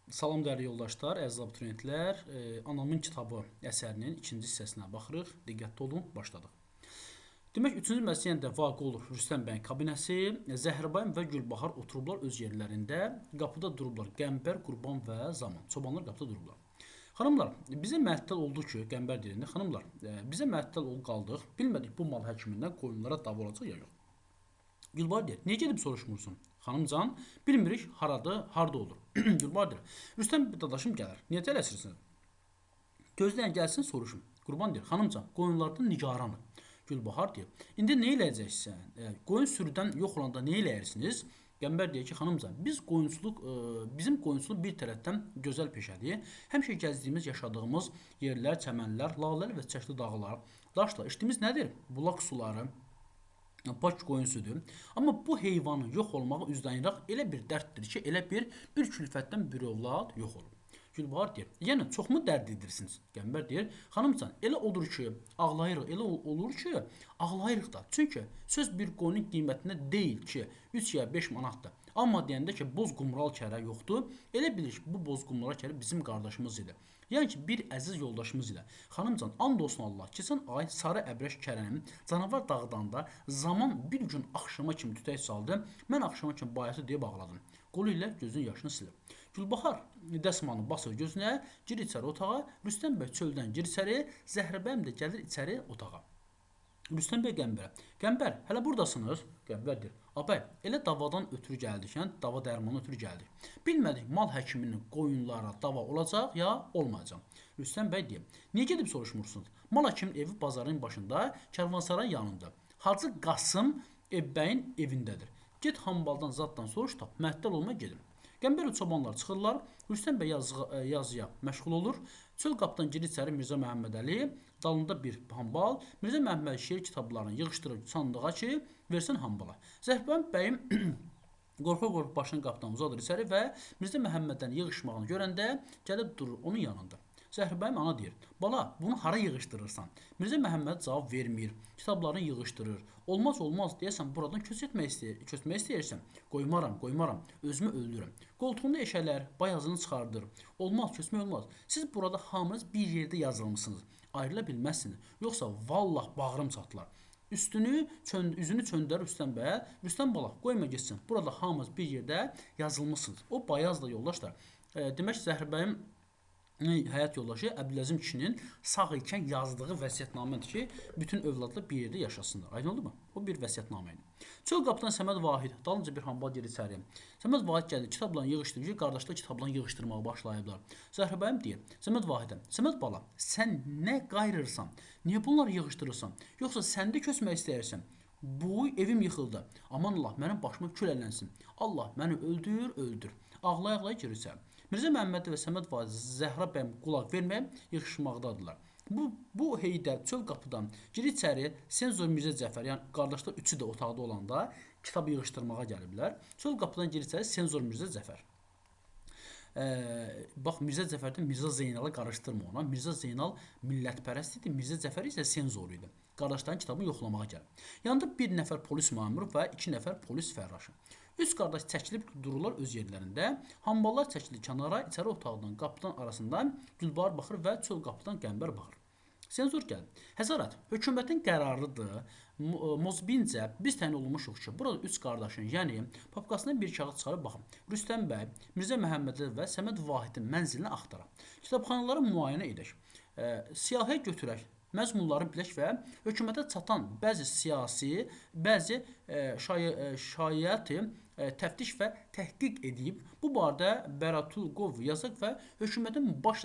Salam dəyərli yoldaşlar, əziz abituriyentlər. Anamın kitabı əsərinin ikinci hissəsinə baxırıq. Diqqətli olun, başladıq. Demək, üçüncü mərhələsində vaqe olur Rüstəm bəyin kabinəsi. Zəhirbayım və Gülbahar oturublar öz yerlərində. Qapıda durublar Qəmbər, Qurban və Zaman. Çobanlar qapıda durublar. Xanımlar, bizə məəttəl oldu ki, Qəmbər deyəndə, xanımlar, bizə məəttəl olub qaldıq. Bilmədik bu mal həkimindən qoyunlara dava olacaq ya yox. Gülbahar deyir, niyə gedib soruşmursun? Xanımcan, bilmirik haradır, harda olur. Gülbahar deyir, Rüstəm dadaşım gələr. Niyə tələsirsiniz? Gözləyin gəlsin soruşum. Qurban deyir, xanımcan, qoyunlardan nigaranım. Gülbahar deyir, indi nə eləyəcəksən? Qoyun sürüdən yox olanda nə eləyirsiniz? Qəmbər deyir ki, xanımcan, bizim qoyunçuluq bir tərəfdən gözəl peşədir. Həmişə gəzdiyimiz, yaşadığımız yerlər, çəmənlər, lalələr və çiçəkli dağlar, daşlar. İşdiyimiz nədir? Bulaq suları, pak qoyun südü. Amma bu heyvanın yox olmağı üzrayıraq elə bir dərddir ki, elə bir külfətdən bir övlad yox olur. Gülbahar deyir, yəni çoxmu dərd edirsiniz? Qəmbər deyir, xanımcan, elə olur ki, ağlayırıq, elə olur ki, ağlayırıq da. Çünki söz bir qoyunun qiymətində deyil ki, 3 ya 5 manatdır. Amma deyəndə ki, boz qumral kərə yoxdur, elə bilir ki, bu boz qumral kərə bizim qardaşımız idi. Yəni ki, bir əziz yoldaşımız ilə. Xanımcan, and olsun Allah, keçən ay sarı əbrəş kərənin canavar dağıdanda zaman bir gün axşama kimi tütək saldı. Mən axşama kimi bayatı deyə bağladım. Qolu ilə gözünün yaşını silib. Gülbahar dəsmanı basır gözünə, gir içəri otağa. Rüstəm bəy çöldən gir içəri, Zəhribəyim də gəlir içəri otağa. Rüstəm bəy Qəmbərə. Qəmbər, hələ buradasınız? Qəmbər deyir. Abay, elə davadan ötürü gəldik, yəni dava dərmanı ötürü gəldik. Bilmədik mal həkiminin qoyunlara dava olacaq ya olmayacaq. Rüstəm bəy deyir. Niyə gedib soruşmursunuz? Mal həkiminin evi bazarın başında, Kərvansarayın yanında. Hacı Qasım bəyin evindədir. Get hambaldan zaddan soruş da, məəttəl olma gedin. Qəmbər çobanlar çıxırlar, Rüstəm bəy yazıya məşğul olur. Çöl qapıdan girir içəri Mirzə Məhəmmədəli, dalında bir hambal. Mirzə Məhəmməd şeir kitablarını yığışdırır sandığa ki, versin hambala. Zəhrbəyim bəyim qorxa-qorxa başını qapıdan uzadır içəri və Mirzə Məhəmməddən yığışmağını görəndə gəlib durur onun yanında. Zəhribəyim ana deyir, bala, bunu hara yığışdırırsan? Mirzə Məhəmməd cavab vermir, kitablarını yığışdırır. Olmaz, deyəsən buradan köçmək istəyirsən. Qoymaram, özümü öldürürəm. Qoltuğunda eşələr, bayazını çıxardır. Olmaz, köçmək olmaz. Siz burada hamınız bir yerdə yazılmısınız. Ayrıla bilməzsiniz. Yoxsa vallah bağrım çatlar. Üzünü çöndər Rüstəm bəyə. Rüstəm bala, qoyma getsin. Burada hamınız bir yerdə yazılmısınız. O bayazla yoldaşlar. Demək Zəhribəyim həyat yoldaşı Əbdüləzim kişinin sağ ikən yazdığı vəsiyyətnamədir ki, bütün övladlar bir yerdə yaşasınlar. Aydın oldu mu? O bir vəsiyyətnamə idi. Çöl qapıdan Səməd Vahid, dalınca bir hambal gedir içəri. Səməd Vahid gəldi, kitablarını yığışdırır ki, qardaşlar kitablarını yığışdırmağa başlayıblar. Zəhribəyim deyir, Səməd Vahidə, Səməd bala, sən nə qayırırsan? Niyə bunları yığışdırırsan? Yoxsa sən də köçmək istəyirsən? Bu evim yıxıldı. Aman Allah, mənim başıma kül ələnsin. Allah məni öldür. Ağlaya-ağlaya girir içəri. Mirzə Məhəmməd və Səməd Vahid Zəhra bəyəm qulaq verməyib yığışmaqdadırlar. Bu Heydər çöl qapıdan girir içəri, Senzor Mirzə Cəfər, yəni qardaşlar üçü də otaqda olanda kitab yığışdırmağa gəliblər. Çöl qapıdan girir içəri Senzor Mirzə Cəfər. Bax Mirzə Cəfərdən Mirzə Zeynala qarışdırma ona. Mirzə Zeynal millətpərəst idi, Mirzə Cəfər isə senzor idi. Qardaşların kitabını yoxlamağa gəlir. Yanında bir nəfər polis məmuru və 2 nəfər polis fərraşı. 3 qardaş çəkilib dururlar öz yerlərində. Hamballar çəkilir kənara, içəri otaqdan, qapıdan arasından Gülbahar baxır və çöl qapıdan Qəmbər baxır. Senzor gəlir. Həzarət, hökumətin qərarıdır. Mozbincə biz təyin olunmuşuq ki, burada 3 qardaşın, yəni papkasından bir kağız çıxarıb baxın. Rüstəm bəy, Mirzə Məhəmmədli və Səməd Vahidin mənzilini axtaraq. Kitabxanaları müayinə edək. Siyahıya götürək. Məzmunları bilək və hökumətə çatan bəzi siyasi, bəzi şayəti təftiş və təhqiq edib, bu barədə Bəratulqov yazaq və hökumətin baş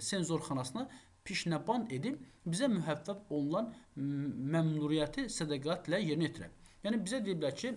senzorxanasına pişnəband edib bizə mühəvvəb olunan məmnuniyyəti sədaqətlə yerinə yetirək. Yəni bizə deyiblər ki,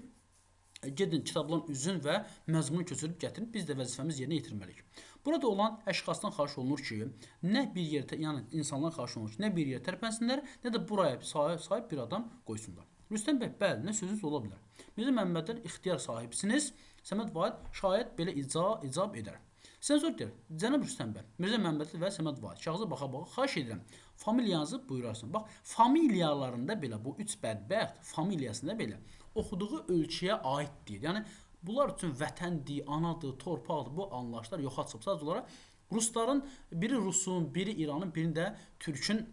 gedin kitabların üzün və məzmunu köçürüb gətirin, biz də vəzifəmiz yerinə yetirməliyik. Burada olan əşxasdan xahiş olunur ki, nə bir yerə, yəni insanlar xahiş olunur ki, nə bir yerə tərpənsinlər, nə də buraya sahib bir adam qoysunlar. Rüstəm bəy, bəli, nə sözünüz ola bilər. Mirzə Məhəmməddən ixtiyar sahibsiniz, Səməd Vahid şayət belə icab edər. Senzor deyir, cənab Rüstəm bəy, Mirzə Məhəmmədli və Səməd Vahid kağıza baxa-baxa xahiş edirəm, familiyanızı buyurarsın. Bax, familiyalarında belə bu 3 bədbəxt familiyasında belə oxuduğu ölkəyə aid deyir. Yəni Bunlar üçün vətəndir, anadır, torpaqdır, bu anlayışlar yoxa çıxıb. Sadəcə olaraq rusların biri Rusun, biri İranın, biri də Türkün,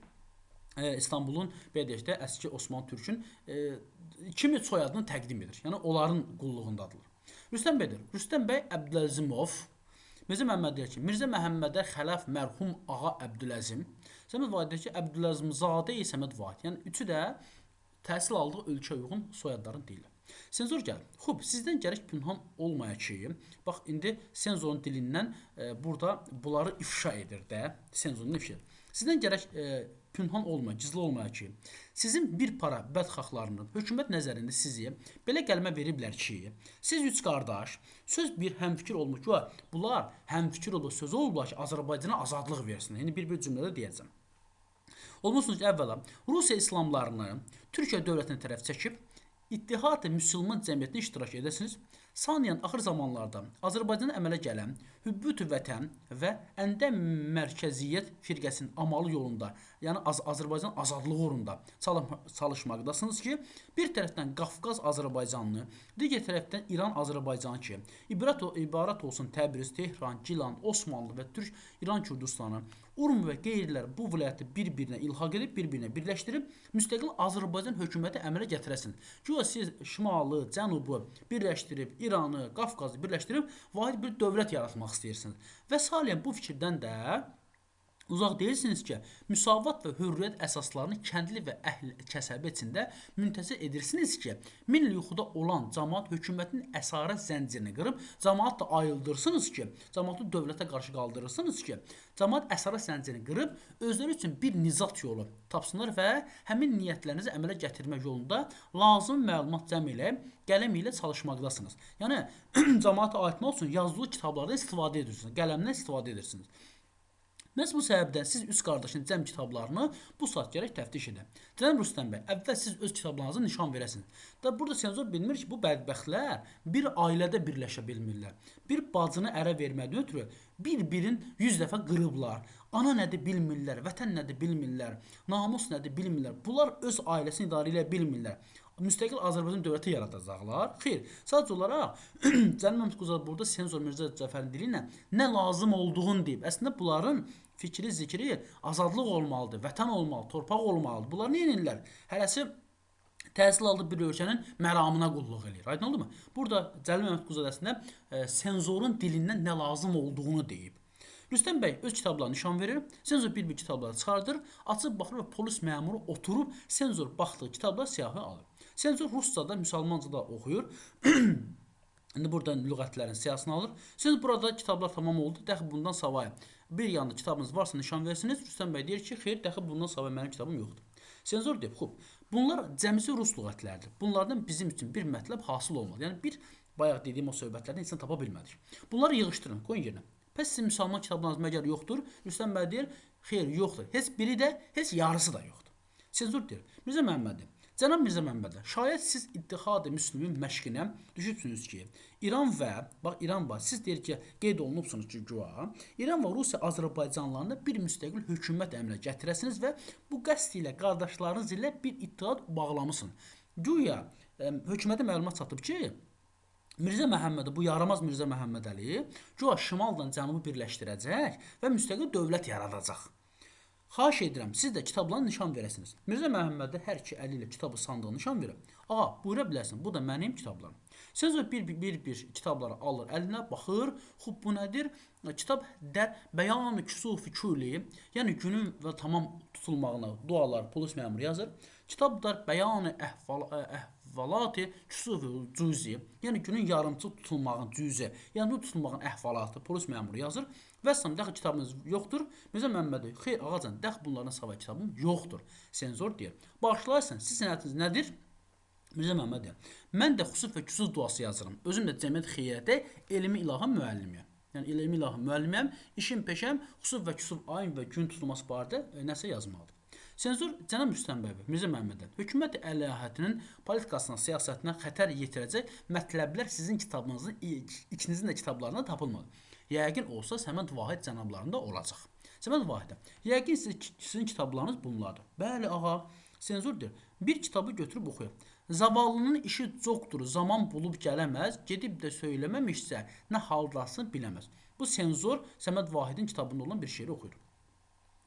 İstanbulun, belə deyək də, əski Osmanlı Türkün kimi soyadını təqdim edir. Yəni onların qulluğundadırlar. Rüstəm bəy Əbdüləzimov Mirzə Məhəmməd deyir ki, Mirzə Məhəmmədə xələf mərhum ağa Əbdüləzim, Səməd Vahid deyir ki, Əbdüləzimzadə Səməd Vahid. Yəni üçü də təhsil aldığı ölkəyə uyğun soyadların deyirlər. Senzor gəlir. Xub, sizdən gərək pünhan olmaya ki, bax indi senzorun dilindən burada bunları ifşa edir də, senzorun ifşa edir. Sizdən gərək pünhan olmaya, gizli olmaya ki, sizin bir para bədxahlarının hökumət nəzərində sizi belə qəlmə veriblər ki, siz üç qardaş söz bir həmfikir olmuş ki, bunlar həmfikir olub sözü olublar ki, Azərbaycana azadlıq versin. Yəni bir cümlədə deyəcəm. Olmuşsunuz ki, əvvəla Rusiya İslamlarını Türkiyə dövlətinə tərəf çəkib, İttihad-ı Müsəlman cəmiyyətində iştirak edəsiniz. Saniyan axır zamanlarda Azərbaycana əmələ gələn Hübbüt-ü Vətən və Əndə Mərkəziyyət firqəsinin amalı yolunda, yəni Azərbaycan azadlığı uğrunda çalışmaqdasınız ki, bir tərəfdən Qafqaz Azərbaycanını, digər tərəfdən İran Azərbaycanı ki, ibarət olsun Təbriz, Tehran, Gilan, Osmanlı və Türk İran Kürdistanı, Urm və qeyrilər bu vilayəti bir-birinə ilhaq edib, bir-birinə birləşdirib, müstəqil Azərbaycan hökuməti əmələ gətirəsin. Güya siz Şimalı, Cənubu birləşdirib, İranı, Qafqazı birləşdirib, vahid bir dövlət yaratmaq istəyirsiniz. Və saliyən bu fikirdən də uzaq deyilsiniz ki, müsavat və hürriyyət əsaslarını kəndli və kəsəbə içində müntəzir edirsiniz ki, min il yuxuda olan cəmaat hökumətin əsarət zəncirini qırıb, cəmaat da ayıldırsınız ki, cəmaatı dövlətə qarşı qaldırırsınız ki, cəmaat əsarət zəncirini qırıb, özləri üçün bir nizat yolu tapsınlar və həmin niyyətlərinizi əmələ gətirmək yolunda lazım məlumat cəm ilə, qələm ilə çalışmaqdasınız. Yəni, cəmaata ayırtmaq üçün yazılı kitablardan istifadə edirsiniz, qələmdən istifadə edirsiniz. Məhz bu səbəbdən siz üç qardaşın cəm kitablarını bu saat gərək təftiş edin. Cənab Rüstəm bəy, əvvəl siz öz kitablarınızı nişan verəsiniz. Da burada senzor bilmir ki, bu bədbəxtlər bir ailədə birləşə bilmirlər. Bir bacını ərə vermədən ötürü bir-birin 100 dəfə qırıblar. Ana nədir bilmirlər, vətən nədir bilmirlər, namus nədir bilmirlər. Bunlar öz ailəsini idarə edə bilmirlər. Müstəqil Azərbaycan dövləti yaradacaqlar. Xeyr, sadəcə olaraq Cəlil Məmmədqulu burada senzor Mirzə Cəfərin dili ilə nə lazım olduğunu deyib. Əslində bunların fikri, zikri azadlıq olmalıdır, vətən olmalıdır, torpaq olmalıdır. Bunlar nə edirlər? Hərəsi təhsil aldığı bir ölkənin məramına qulluq eləyir. Aydın oldu mu? Burada Cəlil Məmmədqulu əslində senzorun dilindən nə lazım olduğunu deyib. Rüstəm bəy öz kitablarını nişan verir, senzor bir-bir kitabları çıxardır, açıb baxır və polis məmuru oturub senzor baxdığı kitablar siyahı alır. Senzor Ruscada, müsəlmancada oxuyur. İndi burada lüğətlərin siyasını alır. Siz burada kitablar tamam oldu. Dəxi bundan savayı bir yanda kitabınız varsa nişan versiniz. Rüstəm bəy deyir ki, xeyr, dəxi bundan savayı mənim kitabım yoxdur. Senzor deyib, xub, bunlar cəmisi rus lüğətlərdir. Bunlardan bizim üçün bir mətləb hasıl olmalı. Yəni bir bayaq dediyim o söhbətlərdən insan tapa bilmədik. Bunları yığışdırın, qoyun yerinə. Pəs sizin müsəlman kitablarınız məgər yoxdur? Rüstəm bəy deyir, xeyr, yoxdur. Heç biri də, heç yarısı da yoxdur. Senzor deyir, Mirzə Məhəmmədi, cənab Mirzə Məhəmmədə, şayət siz İttihad-ı Müslümin məşqinə düşübsünüz ki, İran və, bax İran var, siz deyir ki, qeyd olunubsunuz ki, güya, İran və Rusiya Azərbaycanlarında bir müstəqil hökumət əmrinə gətirəsiniz və bu qəsd ilə qardaşlarınız ilə bir ittihad bağlamısın. Güya, hökumətə məlumat çatıb ki, Mirzə Məhəmmədi, bu yaramaz Mirzə Məhəmməd Əli, güya şimaldan cənubu birləşdirəcək və müstəqil dövlət yaradacaq. Xahiş edirəm, siz də kitablarını nişan verəsiniz. Mirzə Məhəmməd hər iki əli ilə kitabı sandığı nişan verir. Ağa, buyura bilərsən, bu da mənim kitablarım. Senzor bir kitabları alır, əlinə baxır, xub bu nədir? Kitab bəyan-ı küsufi küli, yəni günün və tamam tutulmağına dualar polis məmuru yazır. Kitablar bəyan-ı əhvalatı küsufi cüzi, yəni günün yarımçı tutulmağın cüzi, yəni bu tutulmağın əhvalatı polis məmuru yazır. Vəssam, dəxi kitabınız yoxdur. Mirzə Məhəmməd, xeyr ağacan, dəxi bunlardan savayı kitabım yoxdur. Senzor deyir. Bağışlarsan, siz sənətiniz nədir? Mirzə Məhəmməd deyir. Mən də xüsuf və küsuf duası yazıram. Özüm də cəmiyyət xeyriyyədə elmi ilaha müəllimiyəm. Yəni elmi ilaha müəllimiyəm, işim peşəm xüsuf və küsuf ayın və gün tutulması barədə nəsə yazmalıdır. Senzor cənab Rüstəm bəy, Mirzə Məhəmməd, hökumət əlahətinin politikasına, siyasətinə xətər yetirəcək mətləblər sizin kitabınızın, ikinizin də kitablarında tapılmadı. Yəqin olsa Səməd Vahid cənablarında olacaq. Səməd Vahidə, yəqin sizin kitablarınız bunlardır. Bəli, ağa, senzor deyir, bir kitabı götürüb oxuyun. Zavallının işi çoxdur, zaman bulub gələməz, gedib də söyləməmişsə, nə haldasın biləməz. Bu senzor Səməd Vahidin kitabında olan bir şeiri oxuyur.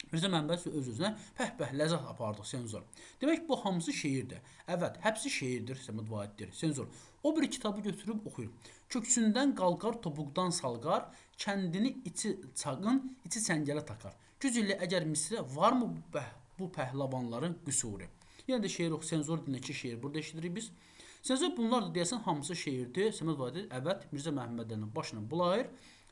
Mirzə Məhəmməd öz-özünə pəh-pəh ləzzət apardıq senzor. Demək bu hamısı şeirdir. Evet, hepsi şeirdir, Səməd Vahiddir. Senzor. O bir kitabı götürüb oxuyur. Köksündən qalqar, topuqdan salqar, kəndini içi çağın, içi çəngələ takar. Güc ilə əgər misrə varmı bu pəhləvanların qüsuru? Yenə də şeir oxu, senzor dilindəki şeir burada eşidirik biz. Senzor bunlar da deyəsən hamısı şeirdir. Səməd Vahid evet, Mirzə Məhəmmədənin başına bulayır.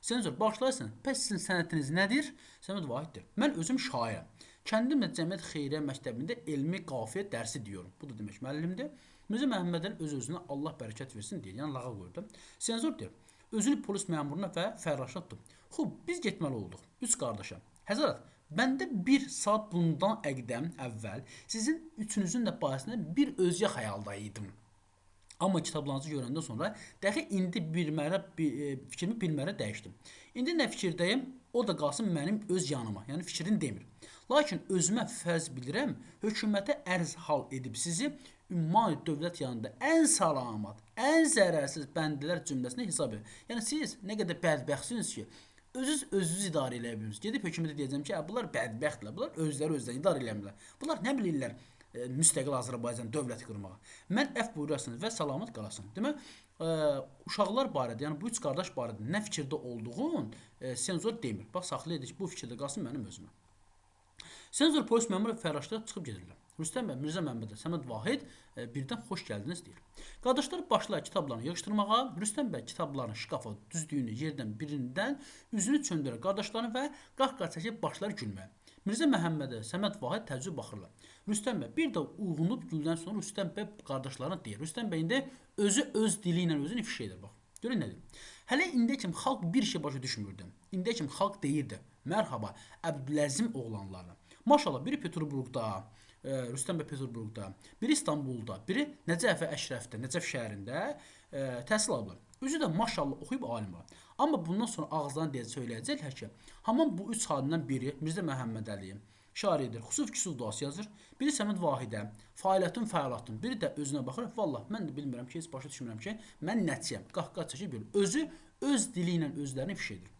Senzor başlayırsan, pəs sizin sənətiniz nədir? Səməd Vahiddir. Mən özüm şairəm. Kəndimlə Cəmiyyət Xeyriyyə Məktəbində elmi qafiyə dərsi diyorum. Bu da demək müəllimdir. Mirzə Məhəmmədənin öz-özünə Allah bərəkət versin deyir. Yəni lağa qoydu. Senzor deyir. Özünü polis məmuruna və fərraşa tutdu. Xub, biz getməli olduq. 3 qardaşam. Həzrət, bəndə 1 saat bundan əqdəm əvvəl sizin üçünüzün də barəsində bir özgə xəyalda idim. Amma kitablarınızı görəndən sonra dəxi indi fikrimi bir mərə dəyişdim. İndi nə fikirdəyim, o da qalsın mənim öz yanıma. Yəni fikrini demir. Lakin özümə fərz bilirəm, hökumətə ərz hal edib sizi ümumi dövlət yanında ən salamat, ən zərərsiz bəndələr cümləsində hesab edir. Yəni siz nə qədər bədbəxtsiniz ki, özünüz idarə eləyə bilirsiniz. Gedib hökumətə deyəcəm ki, bunlar bədbəxtlər, bunlar özləri idarə eləmirlər. Bunlar nə bilirlər? Müstəqil Azərbaycan dövləti qurmağa. Mən əf buyurasınız və salamat qalasın. Demək, uşaqlar barədə, yəni bu 3 qardaş barədə nə fikirdə olduğun senzor demir. Bax, saxlı edir ki, bu fikirdə qalsın mənim özümə. Senzor polis məmuru fərraşlara çıxıb gedirlər. Rüstəm bəy, Mirzə Məhəmməd, Səməd Vahid birdən xoş gəldiniz deyir. Qardaşlar başlayır kitablarını yığışdırmağa. Rüstəm bəy kitablarını şkafa düzdüyünü yerdən birindən üzünü çöndürür qardaşlarını və qah-qah çəkib başlar gülməyə. Mirzə Məhəmmədə, Səməd Vahid təəccüb baxırlar. Rüstəm bəy bir də uğunub güldən sonra Rüstəm bəy qardaşlarına deyir. Rüstəm bəy indi özü öz dili ilə özünü ifşa edir. Bax. Görün nədir? Hələ indiyə kimi xalq bir şey başa düşmürdü. İndiyə kimi xalq deyirdi. Mərhaba, Əbdüləzim oğlanlarına. Maşallah biri Peterburqda, Rüstəm bəy Peterburqda, biri İstanbulda, biri Nəcəf Əşrəfdə, Nəcəf şəhərində təhsil alırlar. Özü də maşallah oxuyub alim var. Amma bundan sonra ağızdan deyə söyləyəcəklər ki, haman bu 3 xadimdən biri Mirzə Məhəmməd Əliyev şairdir, xüsuf küsuf duası yazır. Biri Səməd Vahidə, fəaliyyatın, biri də özünə baxır. Vallah mən də bilmirəm ki, heç başa düşmürəm ki, mən nəticəyəm. Qahqah çəkib görür. Özü öz dili ilə özlərini ifşa edir.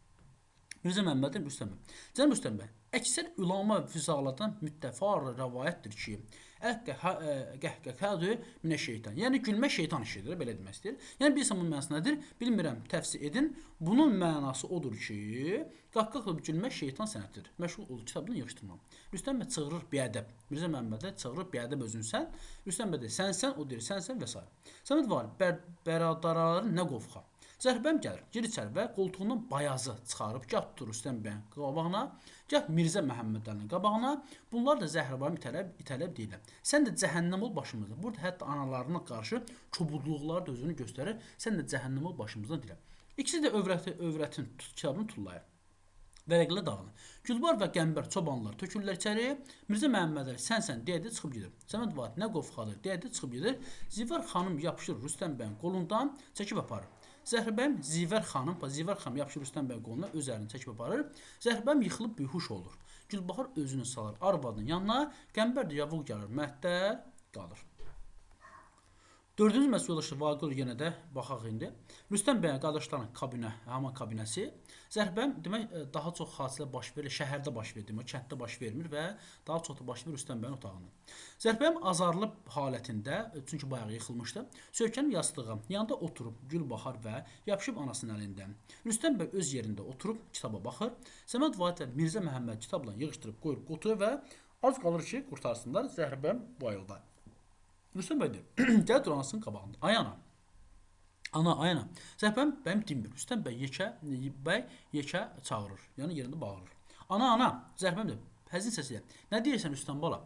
Mirzə Məhəmmədin Rüstəm bəy. Cənab Rüstəm bəy, əksər ulama füzaqlardan müttəfar rəvayətdir ki, qəhqəhədir minə şeytan. Yəni gülmə şeytan işidir, belə demək istəyir. Yəni bilirsən bunun mənası nədir? Bilmirəm, təfsir edin. Bunun mənası odur ki, qəhqəhlə gülmə şeytan sənətidir. Məşğul ol kitabını yığışdırma. Rüstəm bəy çığırır biədəb. Mirzə Məhəmmədə çığırır biədəb özünsən. Rüstəm bəy deyir, sənsən, o deyir, sənsən və s. Səməd var, bəradarların nə qovxa. Zərbəm gəlir, gir içəri və qoltuğundan bayazı çıxarıb gah tutur Rüstəm bəyin qabağına, gah Mirzə Məhəmmədəlinin qabağına. Bunlar da zəhribarı itələb deyirlər. Sən də cəhənnəm ol başımızda. Burada hətta analarına qarşı kobudluqları da özünü göstərir. Sən də cəhənnəm ol başımızdan deyirlər. İkisi də övrətin kitabını tullayır. Vərəqlə dağılır. Gülbar və Qəmbər çobanlar tökürlər içəri. Mirzə Məhəmmədəli sənsən deyə çıxıb gedir. Səməd Vahid nə qovxadır deyə çıxıb gedir. Zivar xanım yapışır Rüstəm bəyin qolundan çəkib aparır. Zəhribəm Zivər xanım yapışır Rüstəm bəy qoluna, öz əlini çəkib aparır. Zəhribəm yıxılıb bihuş olur. Gülbahar özünü salır arvadının yanına. Qəmbər də yavuq gəlir, məhdər qalır. Dördüncü məsələ Vaqil yenə də baxaq indi. Rüstəm bəyin qardaşlarının kabinəsi. Zəhribəm demək daha çox hadisə baş verir, şəhərdə baş verir, demək kənddə baş vermir və daha çox da baş verir Rüstəm bəyin otağında. Zəhribəm azarlı halətində, çünki bayağı yıxılmışdı, söykənib yastığa, yanında oturub Gülbahar və yapışıb anasının əlində. Rüstəm bəy öz yerində oturub kitaba baxır. Səməd Vahid və Mirzə Məhəmməd kitabla yığışdırıb qoyur qutuya və az qalır ki, qurtarsınlar. Zəhribəm bayıldı. Rüstəm bəy deyir, gəl dur anasının qabağında. Ay ana. Ana, ay ana. Zəhribəm bəyim dinmir. Rüstəm bəy yekə çağırır. Yəni yerində bağırır. Ana. Zəhribəm deyir, həzin səsi ilə. Nə deyirsən Rüstəm bala?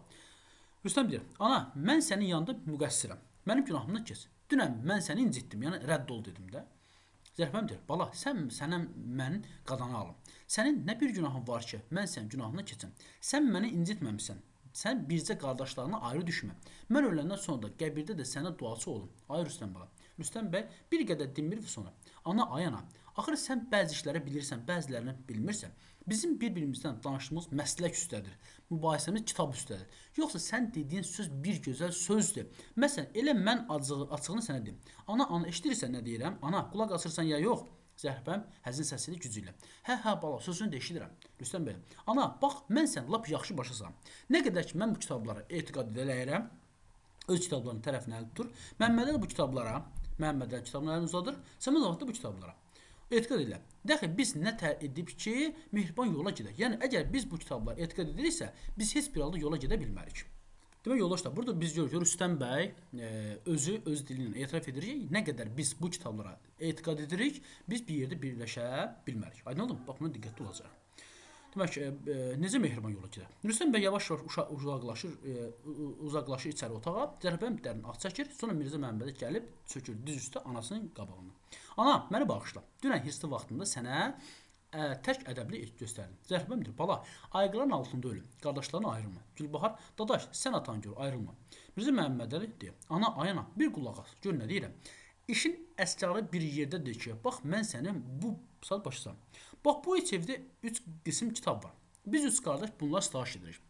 Rüstəm deyir, ana, mən sənin yanında müqəssirəm. Mənim günahımdan keç. Dünən mən səni incitdim, yəni rədd ol dedim də. Zəhribəm deyir, bala, sənə mən qadana alım. Sənin nə bir günahın var ki, mən sənin günahından keçəm. Sən məni incitməmisən. Sən bircə qardaşlarına ayrı düşmə. Mən öləndən sonra da qəbirdə də sənə duaçı olum. Ay Rüstəm bala. Rüstəm bəy bir qədər dinmir və sonra. Ana, ay ana, Axır sən bəzi işləri bilirsən, bəzilərini bilmirsən. Bizim bir-birimizdən danışdığımız məslək üstədir. Mübahisəmiz kitab üstədir. Yoxsa sən dediyin söz bir gözəl sözdür. Məsələn, elə mən açığını sənə deyim. Ana, eşidirsən nə deyirəm? Ana, qulaq asırsan ya yox? Zəhrbəm həzin səsi ilə gücü ilə. Hə, bala, sözünü də eşidirəm. Rüstəm bəy. Ana, bax, mən sən lap yaxşı başasan. Nə qədər ki mən bu kitablara etiqad edələyirəm, öz kitablarının tərəfinə əl tutur. Məmmədə də bu kitablara, Məmmədəli kitabını əlini uzadır. Səməd Avat da bu kitablara. Etiqad edirlər. Dəxi biz nə edib ki, mehriban yola gedək. Yəni əgər biz bu kitablara etiqad ediriksə, biz heç bir halda yola gedə bilmərik. Demək yoldaşlar, burada biz görürük Rüstəm bəy özü öz dili ilə etiraf edir ki, nə qədər biz bu kitablara etiqad edirik, biz bir yerdə birləşə bilmərik. Aydın oldu mu? Bax, buna diqqətli olacaq. Demək ki, necə mehriban yola gedər? Rüstəm bəy yavaş-yavaş uzaqlaşır içəri otağa, Zəhrbəm dərin ah çəkir, sonra Mirzə Məhəmmədə gəlib çökür düz üstə anasının qabağına. Ana, məni bağışla. Dünən hirsli vaxtında sənə tərk ədəbli göstərdim. Zəhrbəm deyir, bala, ayqıların altında ölüm, qardaşlarına ayrılma. Gülbahar, dadaş, sən atan gör, ayrılma. Mirzə Məhəmmədəli deyir, ana, ayana, bir qulaq as, gör nə deyirəm. İşin əsrarı bir yerdədir ki, bax, mən sənin bu saat başlasam. Bax, bu üç evdə 3 qism kitab var. Biz 3 qardaş bunlar sitayiş edirik.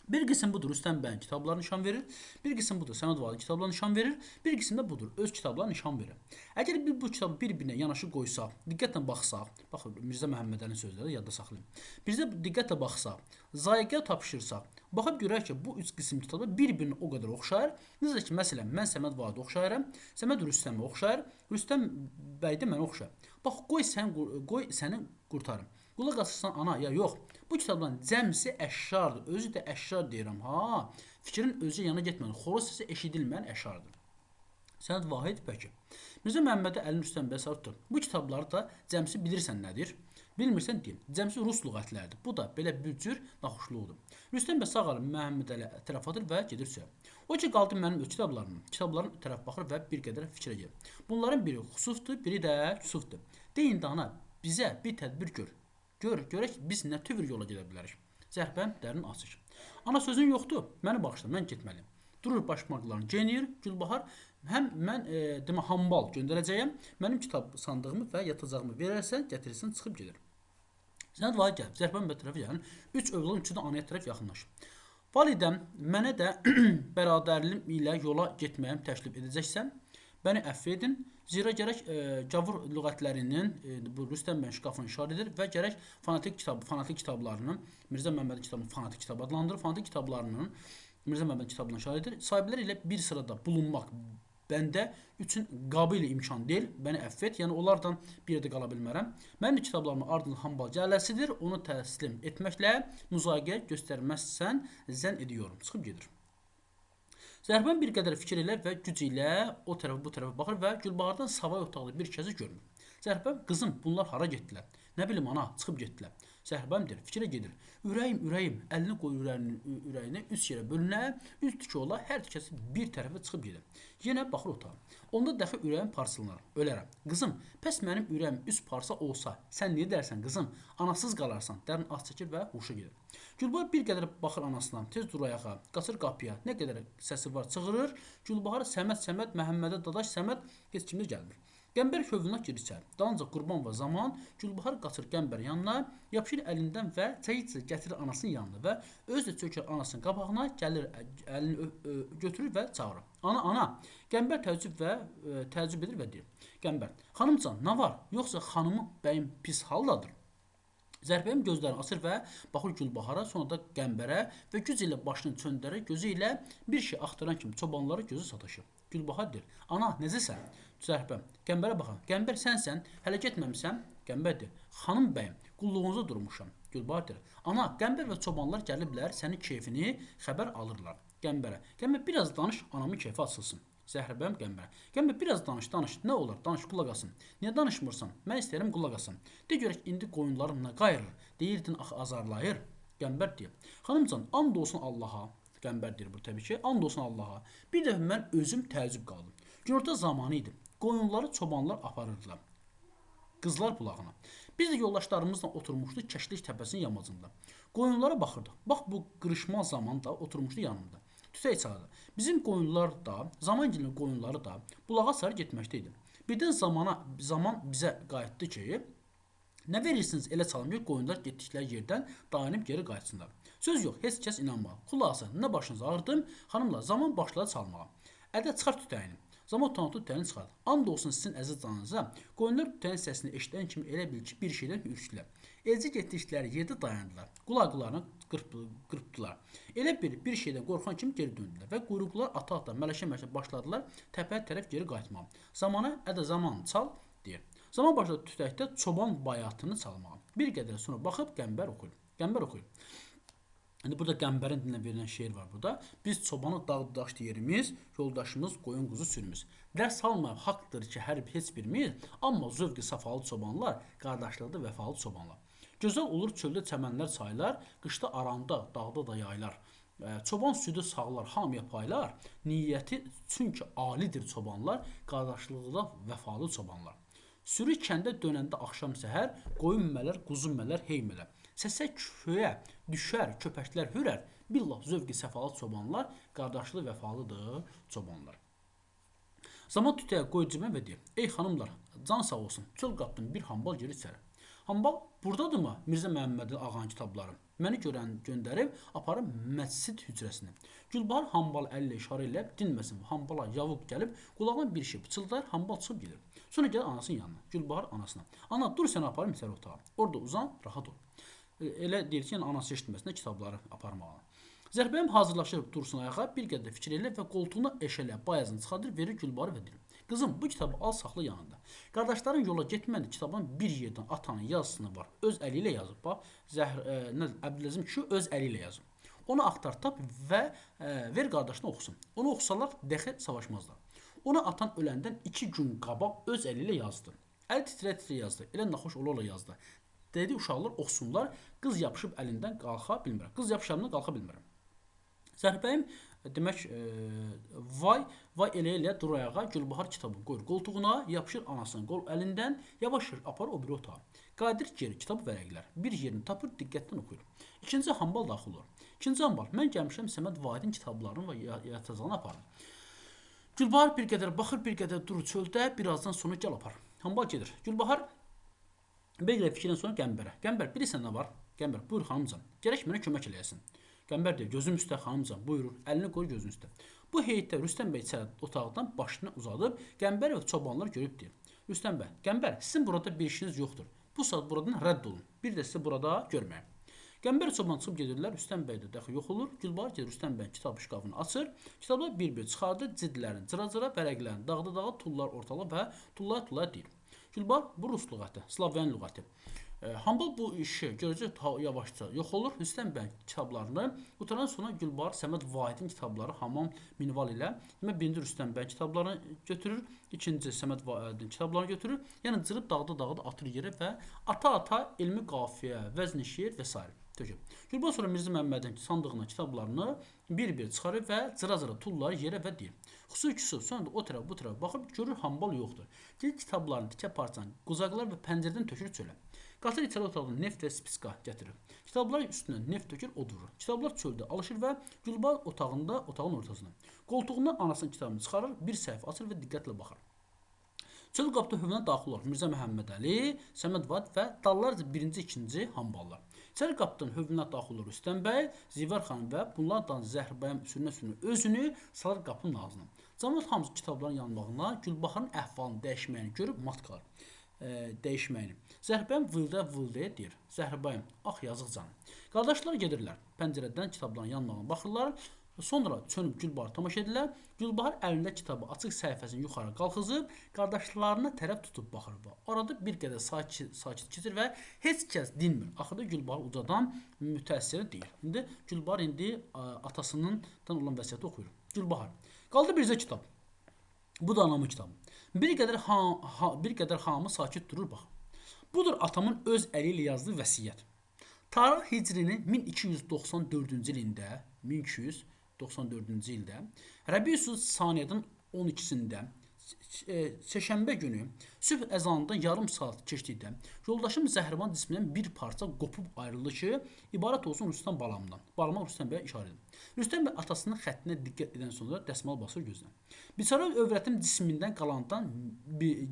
Bir qism budur Rüstəm bəyin kitablarına nişan verir, bir qism budur Səməd Valinin kitablarına nişan verir, bir qism də budur öz kitablarına nişan verir. Əgər biz bu kitabı bir-birinə yanaşı qoysaq, diqqətlə baxsaq, bax Mirzə Məhəmmədəlinin sözləri yadda saxlayın. Bizə diqqətlə baxsaq, zayiqə tapışırsaq, baxıb görək ki, bu 3 qism kitabı bir-birinə o qədər oxşayır. Necə ki, məsələn, mən Səməd Validə oxşayıram, Səməd Rüstəmə oxşayır, Rüstəm bəy də mənə oxşayır. Bax, qoy səni qurtarım. Qulaq asırsan ana, ya yox. Bu kitabların cəmsi əşşardır. Özü də əşşar deyirəm. Ha, fikrin özü yana getməli. Xoruz səsi eşidilməyən əşşardır. Səməd Vahid pəki. Mirzə Məhəmmədə əlin üstdən bəsar tutur. Bu kitabları da cəmsi bilirsən nədir? Bilmirsən deyim. Cəmsi rus lüğətləridir. Bu da belə bir cür naxoşluqdur. Rüstəm bəy sağ alır Məhəmməd Əli tərəf atır və gedir söyə. O ki qaldı mənim öz kitablarım. Kitabların tərəf baxır və bir qədər fikrə gedir. Bunların biri xüsufdur, biri də küsufdur. Deyin də ana, bizə bir tədbir gör. Görək biz nə tövr yola gedə bilərik. Zəhrbəm dərin açır. Ana sözün yoxdur, məni bağışla, mən getməliyim. Durur başmaqlarını geyinir, Gülbahar, həm mən demə hambal göndərəcəyəm, mənim kitab sandığımı və yatacağımı verərsən, gətirirsən, çıxıb gedir. Səməd Vahid gəlib, Zəhrbəm bəy tərəf yəni, 3 övladın üçü də anaya tərəf yaxınlaşır. Validəm, mənə də bəradərlim ilə yola getməyəm təklif edəcəksən, bəni əfv edin. Zira gərək gavur lüğətlərinin bu Rüstəm bəyin şkafını işarə edir və gərək fanatik kitablarının Mirzə Məhəmmədin kitabını fanatik kitab adlandırır. Fanatik kitablarının Mirzə Məhəmmədin kitabını işarə edir. Sahibləri ilə bir sırada bulunmaq bəndə üçün qabil imkan deyil. Bəni əfv et. Yəni onlardan bir yerdə qala bilmərəm. Mənim kitablarımın ardından hambal cələsidir. Onu təslim etməklə müzahiqə göstərməzsən zənn ediyorum. Çıxıb gedir. Zəhrbəm bir qədər fikir elə və güc ilə o tərəfə bu tərəfə baxır və Gülbahardan savay otaqda bir kəsi görmür. Zəhrbəm, qızım, bunlar hara getdilər? Nə bilim ana, çıxıb getdilər. Zəhrbəm deyir, fikrə gedir. Ürəyim, əlini qoy ürəyinə üç yerə bölünə, üç tükə ola, hər tükəsi bir tərəfə çıxıb gedir. Yenə baxır otağa. Onda dəxi ürəyim parsılanar, ölərəm. Qızım, bəs mənim ürəyim üç parça olsa, sən niyə dərsən qızım? Anasız qalarsan, dərin az çəkir və huşa gedir. Gülbahar bir qədər baxır anasına, tez dur ayağa, qaçır qapıya, nə qədər səsi var çığırır. Gülbahar Səməd, Məhəmmədə dadaş, Səməd heç kimdə gəlmir. Qəmbər hövlünə girir içəri. Dalınca Qurban və Zaman Gülbahar qaçır Qəmbər yanına, yapışır əlindən və çəyic gətirir anasının yanına və özü də çökər anasının qabağına, gəlir əlini götürür və çağırır. Ana, Qəmbər təəccüb edir və deyir. Qəmbər, xanımcan, nə var? Yoxsa xanımın bəyim pis haldadır? Zərbəyim gözlərini açır və baxır Gülbahara, sonra da Qəmbərə və güc ilə başını çöndərər, gözü ilə bir şey axtaran kimi çobanlara gözü sataşır. Gülbahar deyir, ana, necəsən? Zərbəm, Qəmbərə baxın, Qəmbər sənsən, hələ getməmisən? Qəmbər deyir, xanım bəyim, qulluğunuza durmuşam. Gülbahar deyir, ana, Qəmbər və çobanlar gəliblər, sənin keyfini xəbər alırlar. Qəmbərə, biraz danış, anamın keyfi açılsın. Zəhrəbəm Qəmbərə. Qəmbər biraz danış. Nə olur? Danış, qulaq asın. Niyə danışmırsan? Mən istəyirəm qulaq asın. De görək indi qoyunlarım nə qayırır? Deyirdin axı azarlayır. Qəmbər deyir. Xanımcan, and olsun Allaha. Qəmbər deyir bu təbii ki. And olsun Allaha. Bir dəfə mən özüm təəccüb qaldım. Günorta zamanı idi. Qoyunları çobanlar aparırdılar. Qızlar bulağına. Biz də yoldaşlarımızla oturmuşduq Kəşlik təpəsinin yamacında. Qoyunlara baxırdıq. Bax bu qırışma zamanda oturmuşdu yanımda. Tütək çağırdı. Bizim qoyunlar da, Zamangilin qoyunları da bulağa sarı getməkdə idi. Birdən zaman bizə qayıtdı ki, nə verirsiniz elə çalın ki, qoyunlar getdikləri yerdən dayanıb geri qayıtsınlar. Söz yox, heç kəs inanmadı. Xülasə, nə başınız ağrıdım, xanımlar, zaman başladı çalmağa. Ədə çıxart tütəyini. Zaman utanıb tütəyini çıxardı. And olsun sizin əziz canınıza, qoyunlar tütəyin səsini eşidən kimi elə bil ki, bir şeydən ürkdülər. Elcə getdikləri yerdə dayandılar. Qulaqlarını qırpdılar. Elə bir şeydən qorxan kimi geri döndülər və quyruqlar ata-ata, mələşə-mələşə başladılar təpəyə tərəf geri qayıtmağa. Zamana, ədə zaman çal, deyir. Zaman başladı tütəkdə çoban bayatını çalmağa. Bir qədər sonra baxıb qəmbər oxuyur. Qəmbər oxuyur. İndi burada qəmbərin dilinə verilən şeir var burada. Biz çobanı dağ-daş yerimiz, yoldaşımız qoyun quzu sürümüz. Dərs almayıb haqdır ki, heç birimiz, amma zövqü safalı çobanlar, qardaşlıqda vəfalı çobanlar. Gözəl olur çöldə çəmənlər çaylar, qışda aranda, dağda da yaylar. Çoban südü sağlar, hamıya paylar. Niyyəti çünki alidir çobanlar, qardaşlıqda vəfalı çobanlar. Sürü kəndə dönəndə axşam səhər, qoyun mələr, quzu mələr, heymələr. Səsə köyə düşər, köpəklər hürər. Billah zövqi səfalı çobanlar, qardaşlı vəfalıdır çobanlar. Zaman tütəyə qoy cibə və deyir: Ey xanımlar, can sağ olsun, çöl qapdım bir hambal geri içəri. Hambal buradadırmı Mirzə Məhəmmədin ağanın kitabları? Məni göndərib aparıb məscid hücrəsinə. Gülbahar hambal əllə işarə ilə dinməsin. Hambala yavuq gəlib qulağına bir şey pıçıldayır, hambal çıxıb gedir. Sonra gəlir anasının yanına. Gülbahar anasına. Ana dur səni aparım içəri otağa. Orada uzan, rahat ol. Elə deyir ki, yəni anası eşitməsinə kitabları aparmağa. Zərbəyim hazırlaşır dursun ayağa, bir qədər fikir elə və qoltuğuna eşələ bayazını çıxardır, verir Gülbaharı və deyir: Qızım, bu kitabı al saxla yanında. Qardaşların yola getmədi, kitabın bir yerdən atanın yazısını var. Öz əli ilə yazıb. Bax, Əbdüləzim kişi öz əli ilə yazıb. Onu axtar tap və ver qardaşına oxusun. Onu oxusalar dəxi savaşmazlar. Ona atan öləndən 2 gün qabaq öz əli ilə yazdı. Əli titrə-titrə yazdı. Elə naxoş ola yazdı. Dedi uşaqlar oxusunlar, qız yapışıb əlindən qalxa bilmir. Qız yapışıb əlindən qalxa bilmir. Zərbəyim demək vay elə dur ayağa, Gülbahar kitabını qoyur qoltuğuna, yapışır anasının qol əlindən, yavaş apar o biri otağa. Qadir geri kitab vərəqlər. Bir yerini tapır, diqqətlə oxuyur. İkinci hambal daxil olur. İkinci hambal, mən gəlmişəm Səməd Vahidin kitablarını və yatacağını aparım. Gülbahar bir qədər baxır, bir qədər durur çöldə, birazdan sonra gəl apar. Hambal gedir. Gülbahar bir qədər fikirdən sonra Qəmbərə. Qəmbər, bilirsən nə var? Qəmbər, buyur xanımcan. Gərək mənə kömək eləyəsin. Qəmbər deyir, gözüm üstə xanımcan, buyurur. Əlini qoy gözün üstə. Bu heyətdə Rüstəm bəy içəri otaqdan başını uzadıb, Qəmbər və çobanlar görüb deyir: Rüstəm bəy, Qəmbər, sizin burada bir işiniz yoxdur. Bu saat buradan rədd olun. Bir də sizi burada görməyim. Qəmbər çoban çıxıb gedirlər, Rüstəm bəy də dəxi yox olur. Gülbahar gedir, Rüstəm bəyin kitab şkafını açır. Kitablar bir-bir çıxardır, cidlərini cıra-cıra, vərəqlərini dağda-dağa, tullar ortalığa və tullaya deyir. Gülbahar bu rus lüğəti, Slavyan lüğəti. Hambal bu işi görəcək yavaşca yox olur. Rüstəm bəy kitablarını qutaran sonra Gülbahar Səməd Vahidin kitabları Hamam minval ilə birinci Rüstəm bəy kitablarını götürür, ikinci Səməd Vahidin kitablarını götürür. Yəni cırıb dağda atır yerə və ata elmi qafiyə, vəzni şeir və s. tökür. Gülbahar sonra Mirzə Məhəmmədin sandığına kitablarını bir-bir çıxarır və cıra-cıra tullar yerə və deyir: Xüsusi sonra da o tərəf bu tərəf baxıb görür hambal yoxdur. Gəl kitablarını tikə parçanı, quzaqlar və pəncərədən tökür çölə. Qatır içəri otaqdan neft və spiska gətirir. Kitablar üstünə neft tökür, od vurur. Kitablar çöldə alışır və Gülbahar otağın ortasına. Qoltuğundan anasının kitabını çıxarır, bir səhifə açır və diqqətlə baxır. Çöl qapıda hövlünə daxil olur Mirzə Məhəmməd Əli, Səməd Vahid və dallarca birinci, ikinci hamballar. İçəri qapıdan hövlünə daxil olur Rüstəm bəy, Zivar xanım və bunlardan Zəhribəyəm sürünə özünü salır qapının ağzına. Cəmaət hamısı kitabların yanmağına, Gülbaharın əhvalını dəyişməyini görüb mat qalır. Dəyişməyini. Zəhribəyim vıldaya deyir: Zəhribəyim, ax yazıq canım. Qardaşlar gedirlər, pəncərədən kitabların yanmağına baxırlar. Sonra çönüb Gülbahar tamaşa edirlər. Gülbahar əlində kitabı açıq səhifəsini yuxarı qalxızıb, qardaşlarına tərəf tutub baxır. Arada bir qədər sakit keçir və heç kəs dinmir. Axırda Gülbahar ucadan mütəəssirə deyir. İndi Gülbahar atasından olan vəsiyyəti oxuyur. Gülbahar: Qaldı bircə kitab. Bu da anamın kitabı. Bir qədər hamı sakit durur bax. Budur atamın öz əli ilə yazdığı vəsiyyət. Tarix Hicrinin 1294-cü ildə Rəbiül Saniyədən 12-sində Çərşənbə günü sübh əzanından yarım saat keçdikdə yoldaşım Zəhriban cismindən bir parça qopub ayrıldı ki, ibarət olsun Rüstəm balamdan. Barmaq Rüstəm bəyə işarə edir. Rüstəm bəy atasının xəttinə diqqət edən sonra dəsmal basır gözünə. Biçara övrətim cismindən qalandan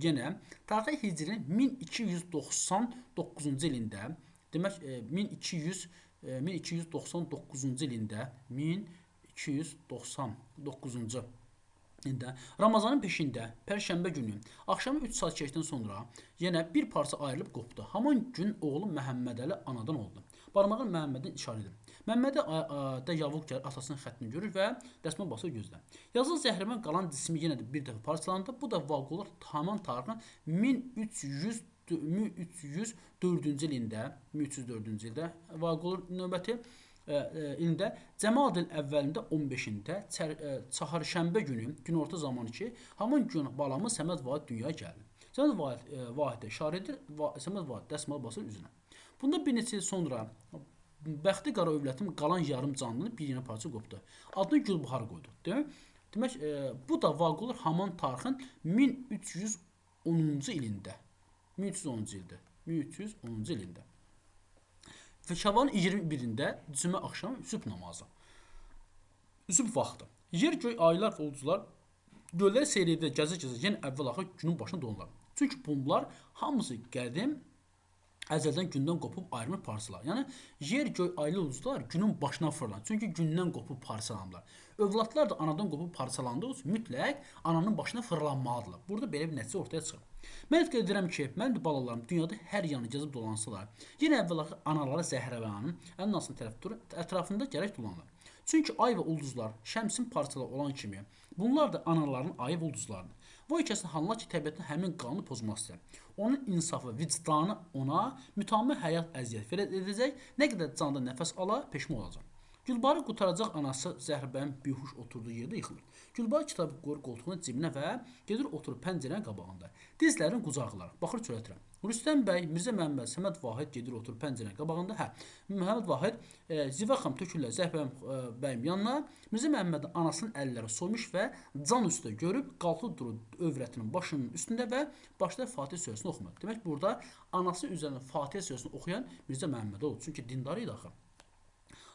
yenə tarixi hicrin 1299-cu ilində, demək 1299-cu ilində 1299-cu İndə Ramazanın 5-də Pərşənbə günü axşamı 3 saat keçdən sonra yenə bir parça ayrılıb qopdu. Haman gün oğlu Məhəmmədəli anadan oldu. Barmağı Məhəmmədin işarə edir. Məhəmmədə də yavuq gəlir, atasının xəttini görür və dəsmal basır gözlə. Yazılı zəhriman qalan cismi yenə də bir dəfə parçalandı. Bu da vaqe olur haman tarixin 1304-cü ilində vaqe olur növbəti ilində Cəmadil əvvəlində 15-də çaharşənbə günü günorta zamanı ki, haman gün balamız Səməd Vahid dünyaya gəldi. Səməd Vahid işarə edir, Səməd Vahid dəsmal basır üzünə. Bunda bir neçə il sonra bəxti qara övlətim qalan yarım canlını bir yenə parça qopdu. Adını Gülbahar qoydu. Demək, bu da vaqe olur haman tarixin 1310-cu ilində. 1310-cu ilində. Və Şabanın 21-də cümə axşamı sübh namazı. Sübh vaxtı. Yer göy aylar və uldular gölləri seyr edir, gəzir, yenə əvvəl-axır günün başına donurlar. Çünki bunlar hamısı qədim əzəldən gündən qopub ayrılmış parçalar. Yəni yer göy aylı ulduzlar günün başına fırlanır. Çünki gündən qopub parçalanırlar. Övladlar da anadan qopub parçalandığı üçün mütləq ananın başına fırlanmalıdırlar. Burada belə bir nəticə ortaya çıxır. Mən etiqad edirəm ki, mənim də balalarım dünyada hər yanı gəzib dolansalar, yenə əvvəl anaları Zəhravanın ən nasıl ətrafında gərək dolanırlar. Çünki ay və ulduzlar şəmsin parçaları olan kimi, bunlar da anaların ayı və ulduzlardır. Bu ikisinin halına ki, təbiətin həmin qanunu pozması, onun insafı, vicdanı ona mütəmmi həyat əziyyət edəcək, nə qədər canda nəfəs ala, peşman olacaq. Gülbarı qurtaracaq anası Zəhribəyin bihuş oturduğu yerdə yıxılır. Gülbarı kitabı qoyur qoltuğunun cibinə və gedir oturur pəncərənin qabağında. Dizlərini qucaqlar, baxır çörətirəm. Rüstəm bəy, Mirzə Məhəmməd, Səməd Vahid gedir oturur pəncərənin qabağında. Məhəmməd Vahid Zivə xanım tökürlər Zəhribəyin bəyim yanına. Mirzə Məhəmmədin anasının əlləri soymuş və can üstə görüb qalxıb durur övrətinin başının üstündə və başlayır Fatih surəsini oxumaq. Demək burada anası üzərində Fatih surəsini oxuyan Mirzə Məhəmməd olur. Çünki dindar idi axı.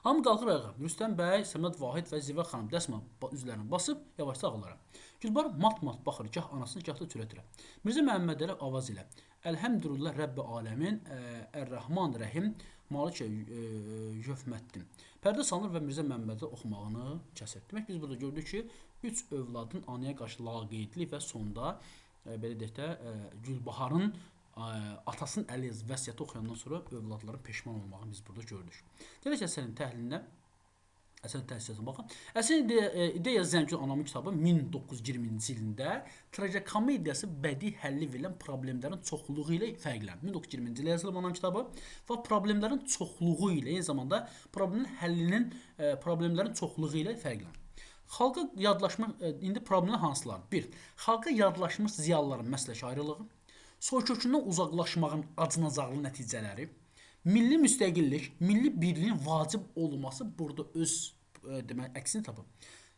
Hamı qalxır ayağa. Rüstəm bəy, Səməd Vahid və Zivə xanım dəsmal üzlərini basıb yavaşca ağlara. Gülbar mat-mat baxır, gah anasını, gah da çörətirə. Mirzə Məhəmməd elə avaz ilə Əlhəmdülillah Rəbbi aləmin, Ər-Rəhman Rəhim, Malikə Yövməddin. Pərdə salınır və Mirzə Məhəmmədə oxumağını kəsir. Demək biz burada gördük ki, 3 övladın anaya qarşı laqeydlik və sonda belə deyək də Gülbaharın atasının əli yazı vəsiyyəti oxuyandan sonra övladların peşman olmağını biz burada gördük. Gələk əsərin təhlilinə, əsərin təhsilatına baxın. Əsərin İdeya Zəngül anamın kitabı 1920-ci ilində trajikomediyası bədii həlli verilən problemlərin çoxluğu ilə fərqlənir. 1920-ci ildə yazılıb anamın kitabı və problemlərin çoxluğu ilə, eyni zamanda problemlərin çoxluğu ilə fərqlənir. Xalqa yadlaşmış, indi problemlər hansılar? 1. Xalqa yadlaşmış ziyalıların məsələki ayrılığı, soykökündən uzaqlaşmağın acınacaqlı nəticələri, milli müstəqillik, milli birliyin vacib olması burada öz əksini tapır.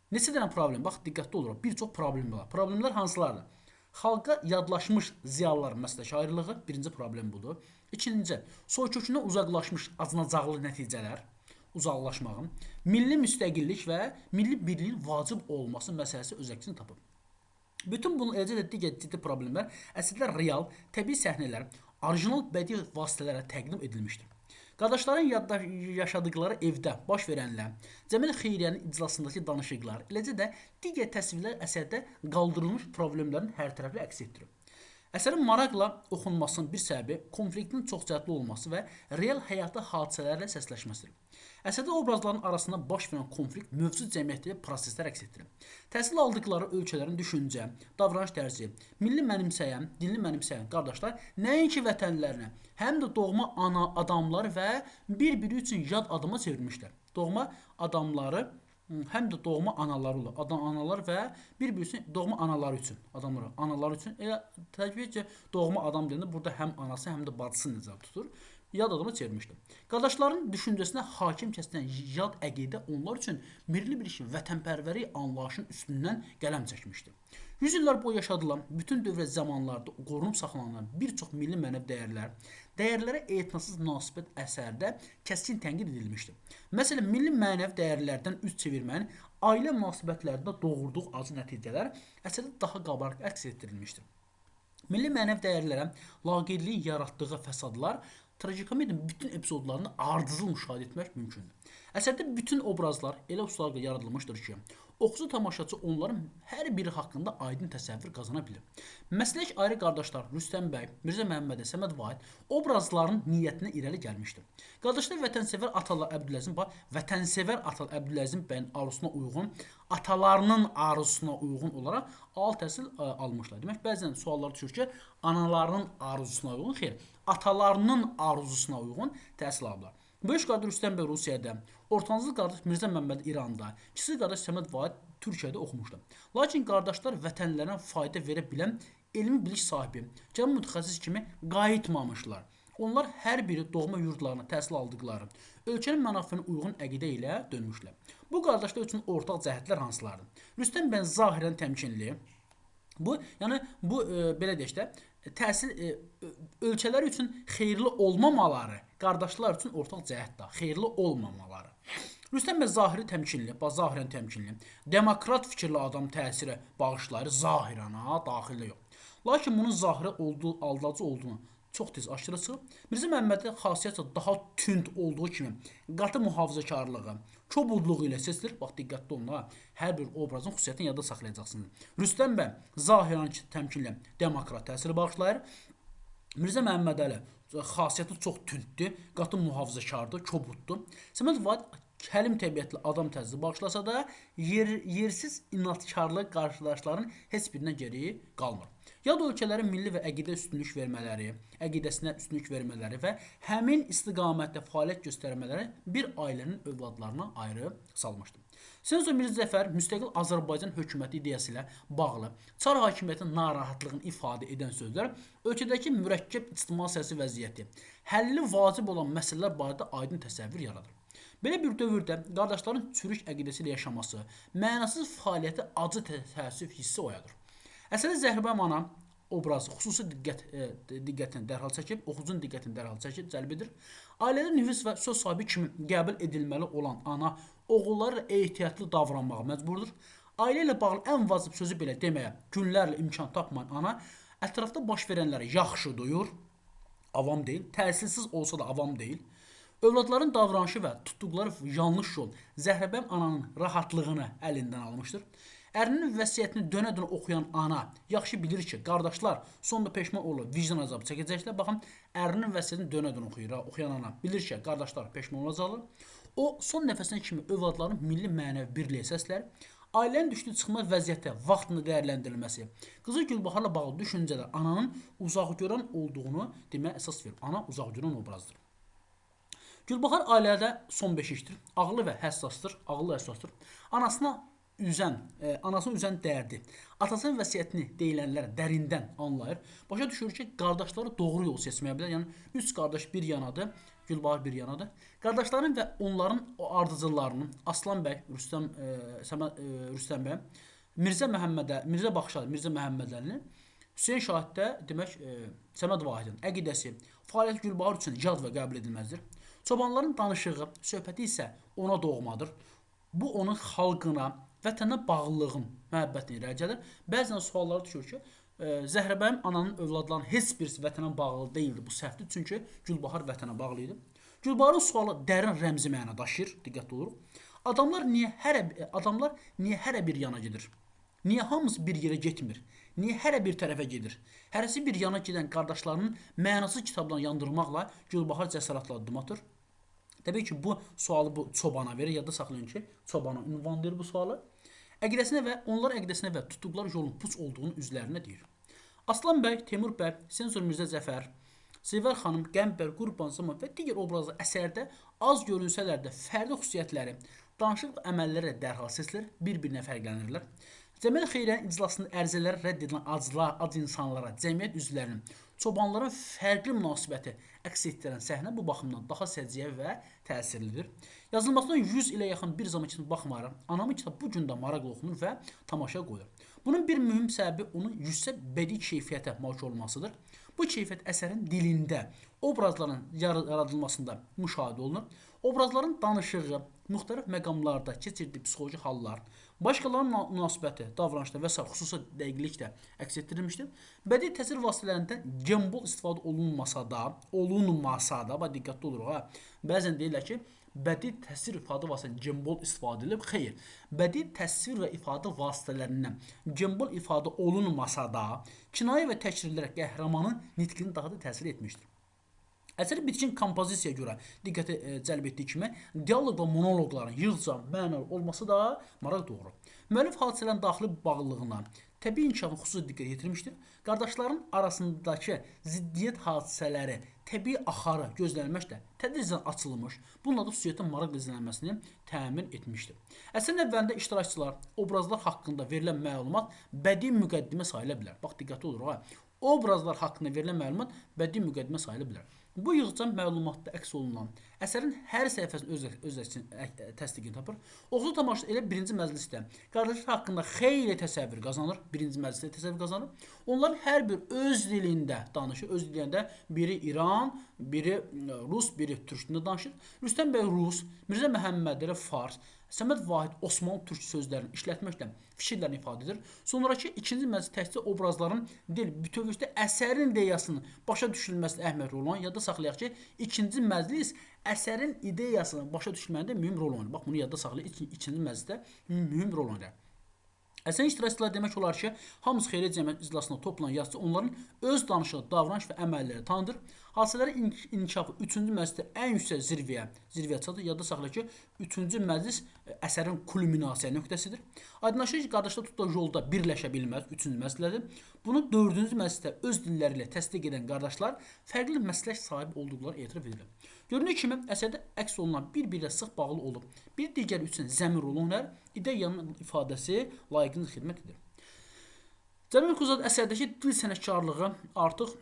Neçə dənə problem? Bax, diqqətli oluraq. Bir çox problem var. Problemlər hansılardır? Xalqa yadlaşmış ziyalıların məsələki ayrılığı, birinci problem budur. İkinci, soykökündən uzaqlaşmış acınacaqlı nəticələr, uzaqlaşmağın, milli müstəqillik və milli birliyin vacib olması məsələsi öz əksini tapır. Bütün bunun eləcə də digər ciddi problemlər əslində real, təbii səhnələr, orijinal bədii vasitələrə təqdim edilmişdir. Qardaşların yaşadıkları evdə baş verənlər, Cəmilə Xeyriyyənin iclasındakı danışıqlar, eləcə də digər təsvirlər əsərdə qaldırılmış problemlərin hərtərəfli əks etdirir. Əsərin maraqla oxunmasının bir səbəbi konfliktin çoxcəhətli olması və real həyatda hadisələrlə səsləşməsidir. Əsərdə obrazların arasında baş verən konflikt mövcud cəmiyyətdə proseslər əks etdirir. Təhsil aldıqları ölkələrin düşüncə, davranış tərzi, milli mənimsəyən, dinli mənimsəyən qardaşlar nəinki vətənlərinə, həm də doğma ana adamları və bir-biri üçün yad adama çevrilmişlər. Doğma adamları həm də doğma anaları olur. Analar və bir-birisi doğma anaları üçün, anaları üçün təbii ki, doğma adam deyəndə burada həm anası, həm də bacısı nəzərdə tutur. yad adama çevirmişdi. Qardaşların düşüncəsinə hakim kəsilən yad əqidə onlar üçün milli birlik, vətənpərvəri anlayışın üstündən qələm çəkmişdi. 100 illər boyu yaşadılan, bütün dövrə zamanlarda qorunub saxlanılan bir çox milli mənəvi dəyərlərə etinasız münasibət əsərdə kəskin tənqid edilmişdi. Məsələn, milli mənəvi dəyərlərdən üz çevirmənin ailə münasibətlərində doğurduğu acı nəticələr əsərdə daha qabarıq əks etdirilmişdir. Milli mənəvi dəyərlərə laqeydliyin yaratdığı fəsadlar trajikomediyanın bütün epizodlarını ardıcıl müşahidə etmək mümkündür. Əsərdə bütün obrazlar elə ustalıqla yaradılmışdır ki, oxucu tamaşaçı onların hər biri haqqında aydın təsəvvür qazana bilir. Məslək ayrı qardaşlar Rüstəm bəy, Mirzə Məhəmməd, Səməd Vahid obrazların niyyətinə irəli gəlmişdir. Qardaşlar vətənsevər atalar Əbdüləzim bəyin arzusuna uyğun, atalarının arzusuna uyğun olaraq ali təhsil almışlar. Demək, bəzən suallar düşür ki, analarının arzusuna uyğun, xeyr, atalarının arzusuna uyğun təhsil alırlar. Böyük qardaş Rüstəm bəy Rusiyada, ortancıl qardaş Mirzə Məhəmməd İranda, kiçik qardaş Səməd Vahid Türkiyədə oxumuşlar. Lakin qardaşlar vətənlərinə fayda verə bilən elmi bilik sahibi, cəmi mütəxəssis kimi qayıtmamışlar. Onlar hər biri doğma yurdlarına təhsil aldıqları, ölkənin mənafeyinə uyğun əqidə ilə dönmüşlər. Bu qardaşlar üçün ortaq cəhətlər hansılardır? Rüstəm bəy zahirən təmkinli, belə deyək də, təhsil ölkələr üçün xeyirli olmamaları, qardaşlar üçün ortaq cəhətdir, xeyirli olmamaları. Rüstəm bəy zahirən təmkinli, demokrat fikirli adam təsiri bağışlayır zahirən, daxildə yox. Lakin bunun zahirə aldacı olduğunu çox tez aşkara çıxıb. Mirzə Məhəmmədin xasiyyətcə daha tünd olduğu kimi qatı mühafizəkarlığı, kobudluğu ilə seçilir. Bax, diqqətli olun, hər bir obrazın xüsusiyyətini yadda saxlayacaqsınız. Rüstəm bəy zahirən təmkinli demokrat təsiri bağışlayır. Mirzə Məhəmməd Əli xasiyyəti çox tündür, qatı mühafizəkardır, kobuddur. Səməd Vahid həlim təbiətli adam təsiri bağışlasa da yersiz inatkarlıq qarşılaşların heç birindən geriyi qalmır. Yad ölkələrin milli və əqidəsinə üstünlük vermələri və həmin istiqamətdə fəaliyyət göstərmələri bir ailənin övladlarına ayrı salmışdır. Senzor Mirzə Cəfər müstəqil Azərbaycan hökuməti ideyası ilə bağlı çar hakimiyyətinin narahatlığını ifadə edən sözlər ölkədəki mürəkkəb ictimai-siyasi vəziyyəti, həlli vacib olan məsələlər barədə aydın təsəvvür yaradır. Belə bir dövrdə qardaşların çürük əqidəsi ilə yaşaması, mənasız fəaliyyəti acı təəssüf hissi oyadır. Əsərdə Zəhribəyim ana obrazı xüsusi diqqətini dərhal çəkib, oxucunun diqqətini dərhal çəkib, cəlb edir. Ailədə nüfuz və söz sahibi kimi qəbul edilməli olan ana oğullarla ehtiyatlı davranmağa məcburdur. Ailə ilə bağlı ən vacib sözü belə deməyə günlərlə imkan tapmayan ana ətrafda baş verənləri yaxşı duyur, avam deyil, təsirsiz olsa da avam deyil. Övladların davranışı və tutduqları yanlış yol Zəhribəyim ananın rahatlığını əlindən almışdır. Ərinin vəsiyyətini dönə-dönə oxuyan ana yaxşı bilir ki, qardaşlar sonunda peşman olur, vicdan azabı çəkəcəklər. Baxın, ərinin vəsiyyətini dönə-dönə oxuyan ana bilir ki, qardaşlar peşman olacaqlar. O, son nəfəsinə kimi övladların milli mənəvi birliyə səslər, ailənin düşdüyü çıxmaz vəziyyətə vaxtını dəyərləndirilməsi, qızı Gülbaharla bağlı düşüncələr ananın uzaqgörən olduğunu deməyə əsas verir. Ana uzaqgörən obrazdır. Gülbahar ailədə son beşikdir, ağıllı və həssasdır, anasını üzən dərdi, atasının vəsiyyətini deyilənlərə dərindən anlayır. Başa düşür ki, qardaşları doğru yol seçməyə bilər. Yəni, 3 qardaş bir yanadır, Gülbahar bir yanadır. Qardaşların və onların ardıcıllarının Aslan bəy, Rüstəm bəy, Mirzə Baxşar, Mirzə Məhəmmədəlinin, Hüseyn Şahiddə, demək, Səməd Vahidin əqidəsi, fəaliyyət Gülbahar üçün yad və qəbul edilməzdir. Çobanların danışığı, söhbəti isə ona doğmadır. Bu, onun xalqına, vətənə bağlılığın, məhəbbətini irəli gəlir. Bəzən suallar düşür ki, Zəhribəyim ananın övladlarının heç birisi vətənə bağlı deyildi. Bu səhvdir, çünki Gülbahar vətənə bağlı idi. Gülbaharın sualı dərin rəmzi məna daşıyır, diqqətli oluruq. Adamlar niyə hərə bir yana gedir? Niyə hamısı bir yerə getmir? Niyə hərə bir tərəfə gedir? Hərəsi bir yana gedən qardaşlarının mənasız kitablarını yandırmaqla Gülbahar cəsarətlə addım atır. Təbii ki, bu sualı bu çobana verir. Yadda saxlayın ki, çobana ünvanlayır bu sualı. Onların əqidəsinə və tutduqları yolun puç olduğunu üzlərinə deyir. Aslan bəy, Teymur bəy, Senzor Mirzə Cəfər, Sevər xanım, Qəmbər, Qurban Zaman və digər obrazlar əsərdə az görünsələr də fərdi xüsusiyyətləri, danışıq və əməlləri dərhal seçilir, bir-birinə fərqlənirlər. Cəmiyyət xeyriyyənin iclasında ərizələri rədd edilən acılar, ac insanlara, cəmiyyət üzvlərinin, çobanların fərqli münasibəti əks etdirən səhnə bu baxımdan daha səciyyəvi və təsirlidir. Yazılmasına 100 ilə yaxın bir zaman keçmiş baxmayaraq, Anamın kitabı bu gün də maraqla oxunur və tamaşa qoyulur. Bunun bir mühüm səbəbi onun yüksək bədii keyfiyyətə malik olmasıdır. Bu keyfiyyət əsərin dilində, obrazların yaradılmasında müşahidə olunur. Obrazların danışığı, müxtəlif məqamlarda keçirdiyi psixoloji hallar, başqalarının münasibəti, davranışda və s. xüsusi dəqiqliklə əks etdirilmişdir. Bədii təsir vasitələrində gembol istifadə olunmasa da, bax diqqətli oluruq ha. Bəzən deyirlər ki, bədii təsvir ifadə vasitəsindən gembol istifadə edilib. Xeyr, bədii təsvir və ifadə vasitələrindən gembol ifadə olunmasa da, kinayə və təkrirlərə qəhrəmanın nitqini daha da təsir etmişdir. Əsəri bitkin kompozisiyaya görə diqqəti cəlb etdiyi kimi, dialoq və monoloqların yığca, mənalı olması da maraq doğurur. Müəllif hadisələrin daxili bağlılığına, təbii inkişafına xüsusi diqqət yetirmişdir. Qardaşların arasındakı ziddiyyət hadisələri, təbii axarı gözlənilməklə tədricən açılmış, bununla da süjetin maraqla izlənməsini təmin etmişdir. Əsərin əvvəlində iştirakçılar, obrazlar haqqında verilən məlumat bədii müqəddimə sayıla bilər. Bax, diqqətli oluruq ha. Obrazlar haqqında verilən məlumat bədii müqəddimə sayıla bilər. Bu yığca məlumatda əks olunan əsərin hər səhifəsinin öz təsdiqini tapır. Oxucu tamaşaçı elə birinci məclisdə qardaşlar haqqında xeyli təsəvvür qazanır. Birinci məclisdə təsəvvür qazanır. Onların hər bir öz dilində danışır. Öz dilində biri İran, biri Rus, biri Türk dilində danışır. Rüstəm bəy Rus, Mirzə Məhəmmədli Fars, Səməd Vahid Osmanlı türk sözlərini işlətməklə fikirlərini ifadə edir. Sonrakı ikinci məclis təkcə obrazların dil, bütövlükdə əsərin ideyasının başa düşülməsində əhəmiyyətli olan, yadda saxlayaq ki, ikinci məclis əsərin ideyasının başa düşülməsində mühüm rol oynayır. Bax, bunu yadda saxlayaq, ikinci məclisdə mühüm rol oynayır. Əsərin iştirakçıları demək olar ki, hamısı xeyriyyə cəmiyyət iclasında toplanan yazıcı onların öz danışığı, davranış və əməlləri tanıdır. Hadisələrin inkişafı 3-cü məclisdə ən yüksək zirvəyə çatır. Yadda saxlayaq ki, 3-cü məclis əsərin kulminasiya nöqtəsidir. Aydınlaşır ki, qardaşlar tutduğu yolda birləşə bilməz 3-cü məclislədir. Bunu 4-cü məclisdə öz dilləri ilə təsdiq edən qardaşlar fərqli məslək sahibi olduqları etiraf edilir. Görünür kimi, əsərdə əks olunan bir-birlə sıx bağlı olub, bir digər üçün zəmin rol oynayır, ideyanın ifadəsi layiqinə xidmət edir. Cəmiyyət Quzad əsərdəki dil sənətkarlığı artıq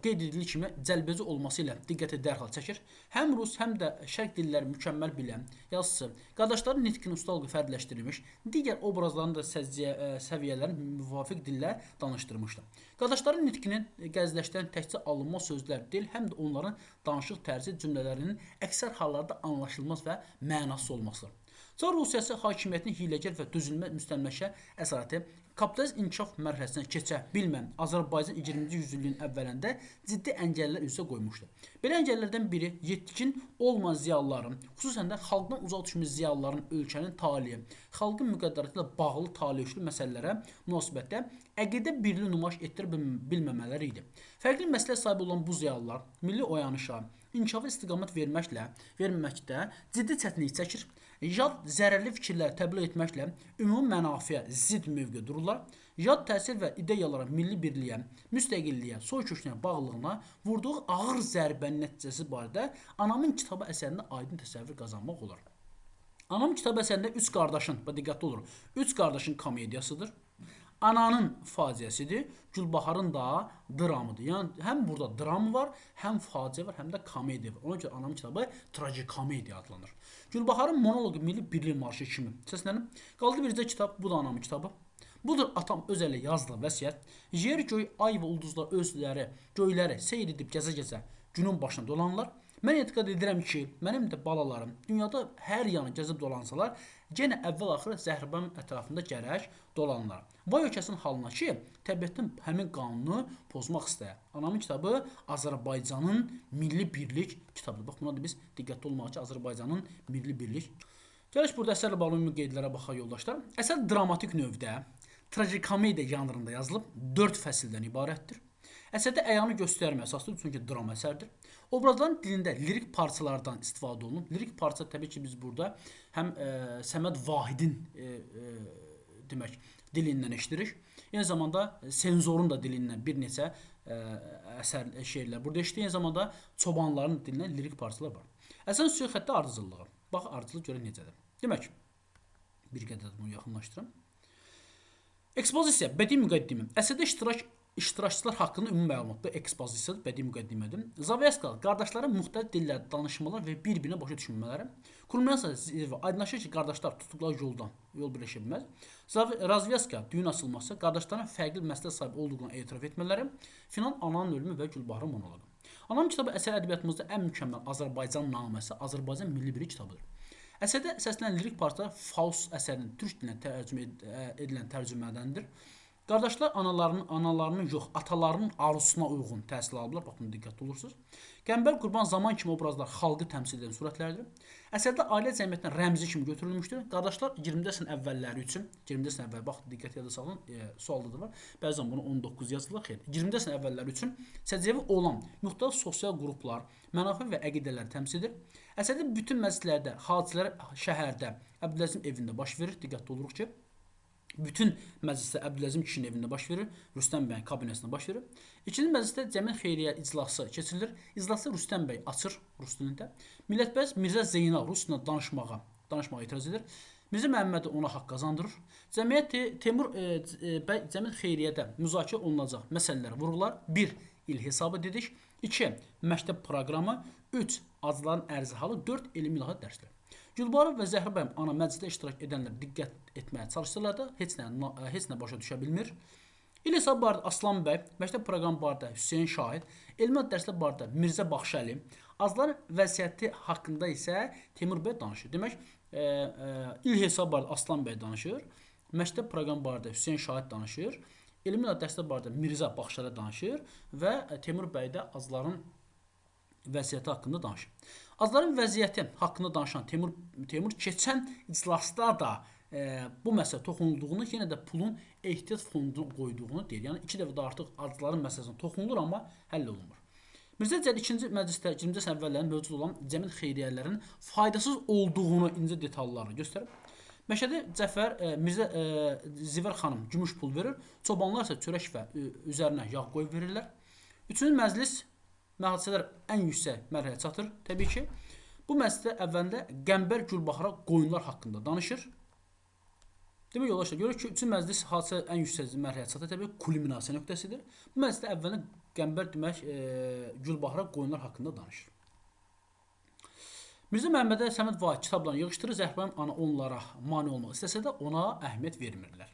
qeyd edildiyi kimi cəlbedici olması ilə diqqəti dərhal çəkir. Həm rus, həm də şərq dilləri mükəmməl bilən yazıcı, qardaşların nitqini ustalıqla fərdləşdirilmiş, digər obrazların da səviyyələrini müvafiq dillə danışdırmışdır. Qardaşların nitqini qəzləşdirən təkcə alınmaz sözlər deyil, həm də onların danışıq tərzi cümlələrinin əksər hallarda anlaşılmaz və mənasız olmasıdır. Çar Rusiyası hakimiyyətinin hiyləgər və dözülməz müstəmləkə əsarəti kapitalist inkişaf mərhələsindən keçə bilmən Azərbaycan 20-ci yüzilliyin əvvəlində ciddi əngəllər üzə qoymuşdu. Belə əngəllərdən biri yetkin olmayan ziyalıların, xüsusən də xalqdan uzaq düşmüş ziyalıların ölkənin taleyi, xalqın müqəddəratı ilə bağlı taleyüşlü məsələlərə münasibətdə əqidə birliyi nümayiş etdirə bilməmələri idi. Fərqli məsləhət sahibi olan bu ziyalılar milli oyanışa, inkişafa istiqamət verməkdə ciddi çətinlik çəkir. Yad zərərli fikirləri təbliğ etməklə ümumi mənafiyə zidd mövqe dururlar. Yad təsir və ideyalara, milli birliyə, müstəqilliyə, soykökünə bağlılığına vurduğu ağır zərbənin nəticəsi barədə Anamın kitabı əsərində aydın təsəvvür qazanmaq olar. Anamın kitabı əsərində üç qardaşın, diqqətli olur, üç qardaşın komediyasıdır. Ananın faciəsidir, Gülbaharın da dramıdır. Yəni həm burada dram var, həm faciə var, həm də komediya var. Ona görə Anamın kitabı trajikomediya adlanır. Gülbaharın monoloqu milli birlik marşı kimi səslənib. Qaldı bircə kitab, bu da Anamın kitabı. Budur atam öz ələ yazdığı vəsiyyət. Yer göy, ay və ulduzlar özləri, göyləri seyr edib gəzə-gəzə günün başına dolanırlar. Mən etiqad edirəm ki, mənim də balalarım dünyada hər yanı gəzib dolansalar, yenə əvvəl-axır Zəhribanın ətrafında gərək dolanırlar. Vay ölkəsinin halına ki, təbiətin həmin qanunu pozmaq istəyir. Anamın kitabı Azərbaycanın milli birlik kitabıdır. Bax, buna da biz diqqətli olmaq ki, Azərbaycanın milli birlik. Gələk burada əsərlə bağlı ümumi qeydlərə baxaq yoldaşlar. Əsər dramatik növdə, trajikomediya janrında yazılıb, 4 fəsildən ibarətdir. Əsərdə əyanı göstərmə əsaslıdır, çünki drama əsərdir. Obrazların dilində lirik parçalardan istifadə olunub. Lirik parça təbii ki, biz burada həm Səməd Vahidin demək dilindən eşidirik. Eyni zamanda senzorun da dilindən bir neçə şeirlər burada eşidirik. Eyni zamanda çobanların dilindən lirik parçalar var. Əsərin süjet xətti ardıcıllığı. Bax, ardıcılıq görək necədir. Demək, Bir qədər də bunu yaxınlaşdırım. Ekspozisiya, bədii müqəddimə. Əsərdə iştirakçılar haqqında ümumi məlumat. Bu ekspozisiyadır, bədii müqəddimədir. Zavyaska, qardaşların müxtəlif dillərdə danışmalar və bir-birinə başa düşmələri. Kulminasiya zirvə. Aydınlaşır ki, qardaşlar tutduqları yol birləşə bilməz. Razvyaska, düyün açılması, qardaşların fərqli məsləhət sahibi olduğuna etiraf etmələri. Final, ananın ölümü və Gülbaharın monoloqu. Anam kitabı əsər ədəbiyyatımızda ən mükəmməl Azərbaycan naməsi, Azərbaycan milli bir kitabıdır. Əsərdə səslənən lirik parçalar Faust əsərinin türk dilinə tərcümə edilən tərcümədəndir. Qardaşlar analarının yox, atalarının arzusuna uyğun təhsil alırlar. Bax, bunu diqqətli olursunuz. Qəmbər Qurban zaman kimi obrazlar xalqı təmsil edən surətlərdir. Əsərdə ailə cəmiyyətinə rəmzi kimi götürülmüşdür. Qardaşlar 20-ci əsrin əvvəlləri üçün, 20-ci əsrin əvvəl, bax, diqqət yada salın, sualda da var. Bəzən bunu 19 yazılır, xeyr. 20-ci əsrin əvvəlləri üçün səciyyəvi olan müxtəlif sosial qruplar, mənafe və əqidələr təmsil edir. Əsərdə bütün məclislərdə, hadisələr şəhərdə, Əbdüləzim evində baş verir. Diqqətli oluruq ki, bütün məclisdə Əbdüləzim kişinin evində baş verir, Rüstəm bəyin kabinetində baş verir. İkinci məclisdə Cəmiyyət Xeyriyyə iclası keçirilir. İclasda Rüstəm bəy açır rus dilində. Millətpərəst Mirzə Zeynal rus dilində danışmağa etiraz edir. Mirzə Məhəmməd ona haqq qazandırır. Teymur bəy Cəmiyyət Xeyriyyədə müzakirə olunacaq məsələlər vurğular. 1. İl hesabı dedik. 2. Məktəb proqramı. 3. Acıların ərzi halı. 4. Elmi ilahi dərslər. Gülbarov və Zəhra bəyəm ana məclisdə iştirak edənlər diqqət etməyə çalışırlar da heç nə başa düşə bilmir. İl hesabı barədə Aslan bəy, məktəb proqramı barədə Hüseyn Şahid, elmi dərslər barədə Mirzə Baxşəli, azların vəziyyəti haqqında isə Teymur bəy danışır. Demək, il hesabı barədə Aslan bəy danışır, məktəb proqramı barədə Hüseyn Şahid danışır, elmi dərslər barədə Mirzə Baxşəli danışır və Teymur bəy də azların vəziyyəti haqqında danışır. Azların vəziyyəti haqqında danışan Teymur keçən iclasda da bu məsələ toxunulduğunu, yenə də pulun ehtiyat fonduna qoyduğunu deyir. Yəni 2 dəfə də artıq acıların məsələsində toxunulur, amma həll olunmur. Mirzə Cəlil 2-ci məclisdə 20-ci əsrin əvvəllərində mövcud olan cəmiyyət xeyriyyələrin faydasız olduğunu incə detallarını göstərir. Məşədi Cəfər Mirzə Zivər xanım gümüş pul verir, çobanlar isə çörək və üzərinə yağ qoyub verirlər. 3-cü məclis hadisələr ən yüksək mərhələyə çatır. Təbii ki, bu məclisdə əvvəlində Qəmbər Gülbahara qoyunlar haqqında danışır. Demək yoldaşlar, görürük ki, 3-cü məclis hadisə ən yüksək mərhələyə çatır. Təbii kulminasiya nöqtəsidir. Bu məclisdə əvvəlində Qəmbər demək Gülbahara qoyunlar haqqında danışır. Mirzə Məhəmmədə Səməd Vahid kitablarını yığışdırır. Zəhra ana onlara mane olmaq istəsə də ona əhəmiyyət vermirlər.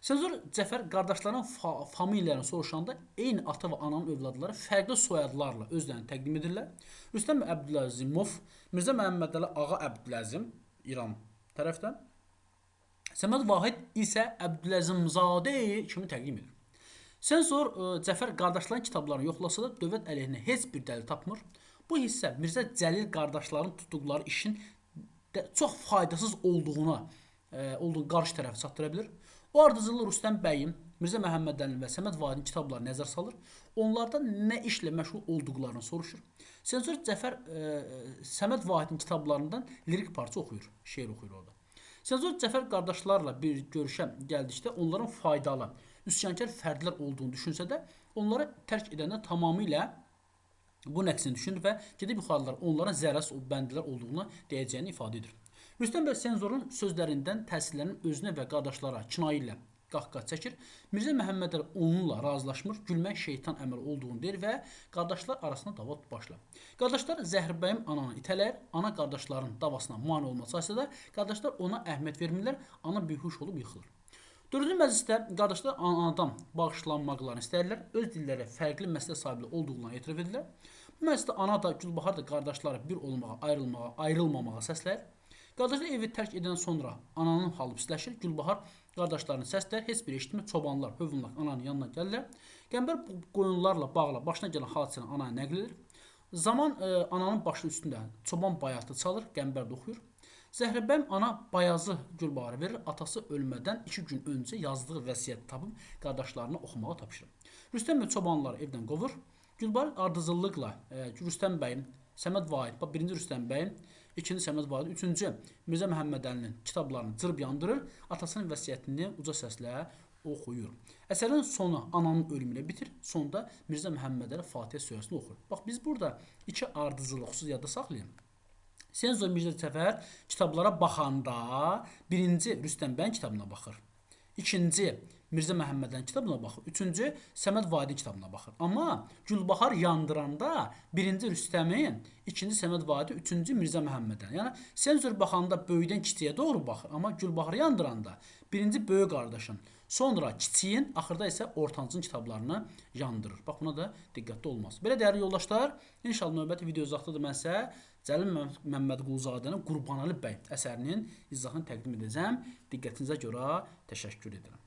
Senzor Cəfər qardaşların familiyalarını soruşanda eyni ata və ananın övladları fərqli soyadlarla özlərini təqdim edirlər. Rüstəm Əbdüləzimov, Mirzə Məhəmmədəli Ağa Əbdüləzim İran tərəfdən, Səməd Vahid isə Əbdüləzimzadə kimi təqdim edir. Senzor Cəfər qardaşların kitablarını yoxlasa da dövlət əleyhinə heç bir dəlil tapmır. Bu hissə Mirzə Cəlil qardaşların tutduqları işin çox faydasız olduğunu qarşı tərəfə çatdıra bilir. O ardıcılı Rüstəm bəyin, Mirzə Məhəmmədəlinin və Səməd Vahidin kitablarını nəzər salır. Onlarda nə işlə məşğul olduqlarını soruşur. Senzor Cəfər Səməd Vahidin kitablarından lirik parça oxuyur, şeir oxuyur orada. Senzor Cəfər qardaşlarla bir görüşə gəldikdə onların faydalı, üsyankar fərdlər olduğunu düşünsə də onları tərk edəndə tamamilə bu nəqsini düşünür və gedib yuxarılar onların zərərsiz bəndilər olduğunu deyəcəyini ifadə edir. Rüstəm bəy Senzorun sözlərindən təsirlərin özünə və qardaşlara kinayə ilə qahqah çəkir. Mirzə Məhəmmədəli onunla razılaşmır, gülmək şeytan əməli olduğunu deyir və qardaşlar arasında dava başlar. Qardaşlar Zəhrbəyim ananı itələyir, ana qardaşların davasına mane olmaq çalışsa da qardaşlar ona əhəmiyyət vermirlər, ana bihuş olub yıxılır. 4-cü məclisdə qardaşlar anadan bağışlanmaqlarını istəyirlər, öz dilləri fərqli məsələ sahibi olduqlarını etiraf edirlər. Bu məclisdə ana da Gülbahar da qardaşları bir olmağa, ayrılmamağa səsləyir. Qardaşlar evi tərk edən sonra ananın halı pisləşir. Gülbahar qardaşlarını səsləyir. Heç bir eşitmir. Çobanlar, hövünlər ananın yanına gəlirlər. Qəmbər qoyunlarla bağlı başına gələn hadisəni anaya nəql edir. Zaman ananın başı üstündə çoban bayatı çalır. Qəmbər də oxuyur. Zəhrəbəm ana bayazı Gülbahar'a verir. Atası ölmədən 2 gün öncə yazdığı vəsiyyət tapıb qardaşlarına oxumağa tapşırır. Rüstəm bəy çobanları evdən qovur. Gülbahar ardıcıllıqla Rüstəm bəyin, Səməd Vahid, 1-ci Rüstəm bəyin, 2-ci Səməd Vahid, 3-cü Mirzə Məhəmmədəlinin kitablarını cırıb yandırır, atasının vəsiyyətini uca səslə oxuyur. Əsərin sonu ananın ölümüyle bitir, sonda Mirzə Məhəmmədəli Fatihə surəsini oxuyur. Bax, biz burada 2 ardıcılıq xüsusi yadda saxlayın. Senzor Mirzə Səfər kitablara baxanda birinci Rüstəm bəyin kitabına baxır. İkinci Mirzə Məhəmmədənin kitabına baxır. Üçüncü Səməd Vahidin kitabına baxır. Amma Gülbahar yandıranda birinci Rüstəmin, ikinci Səməd Vahidi, üçüncü Mirzə Məhəmmədən. Yəni senzor baxanda böyükdən kiçiyə doğru baxır. Amma Gülbaharı yandıranda birinci böyük qardaşın, sonra kiçiyin, axırda isə ortancın kitablarını yandırır. Bax buna da diqqətli olmaz. Belə dəyərli yoldaşlar, inşallah növbəti video uzaqdadır. Mən sizə Cəlil Məmmədquluzadənin Qurbanəli bəy əsərinin izahını təqdim edəcəm. Diqqətinizə görə təşəkkür edirəm.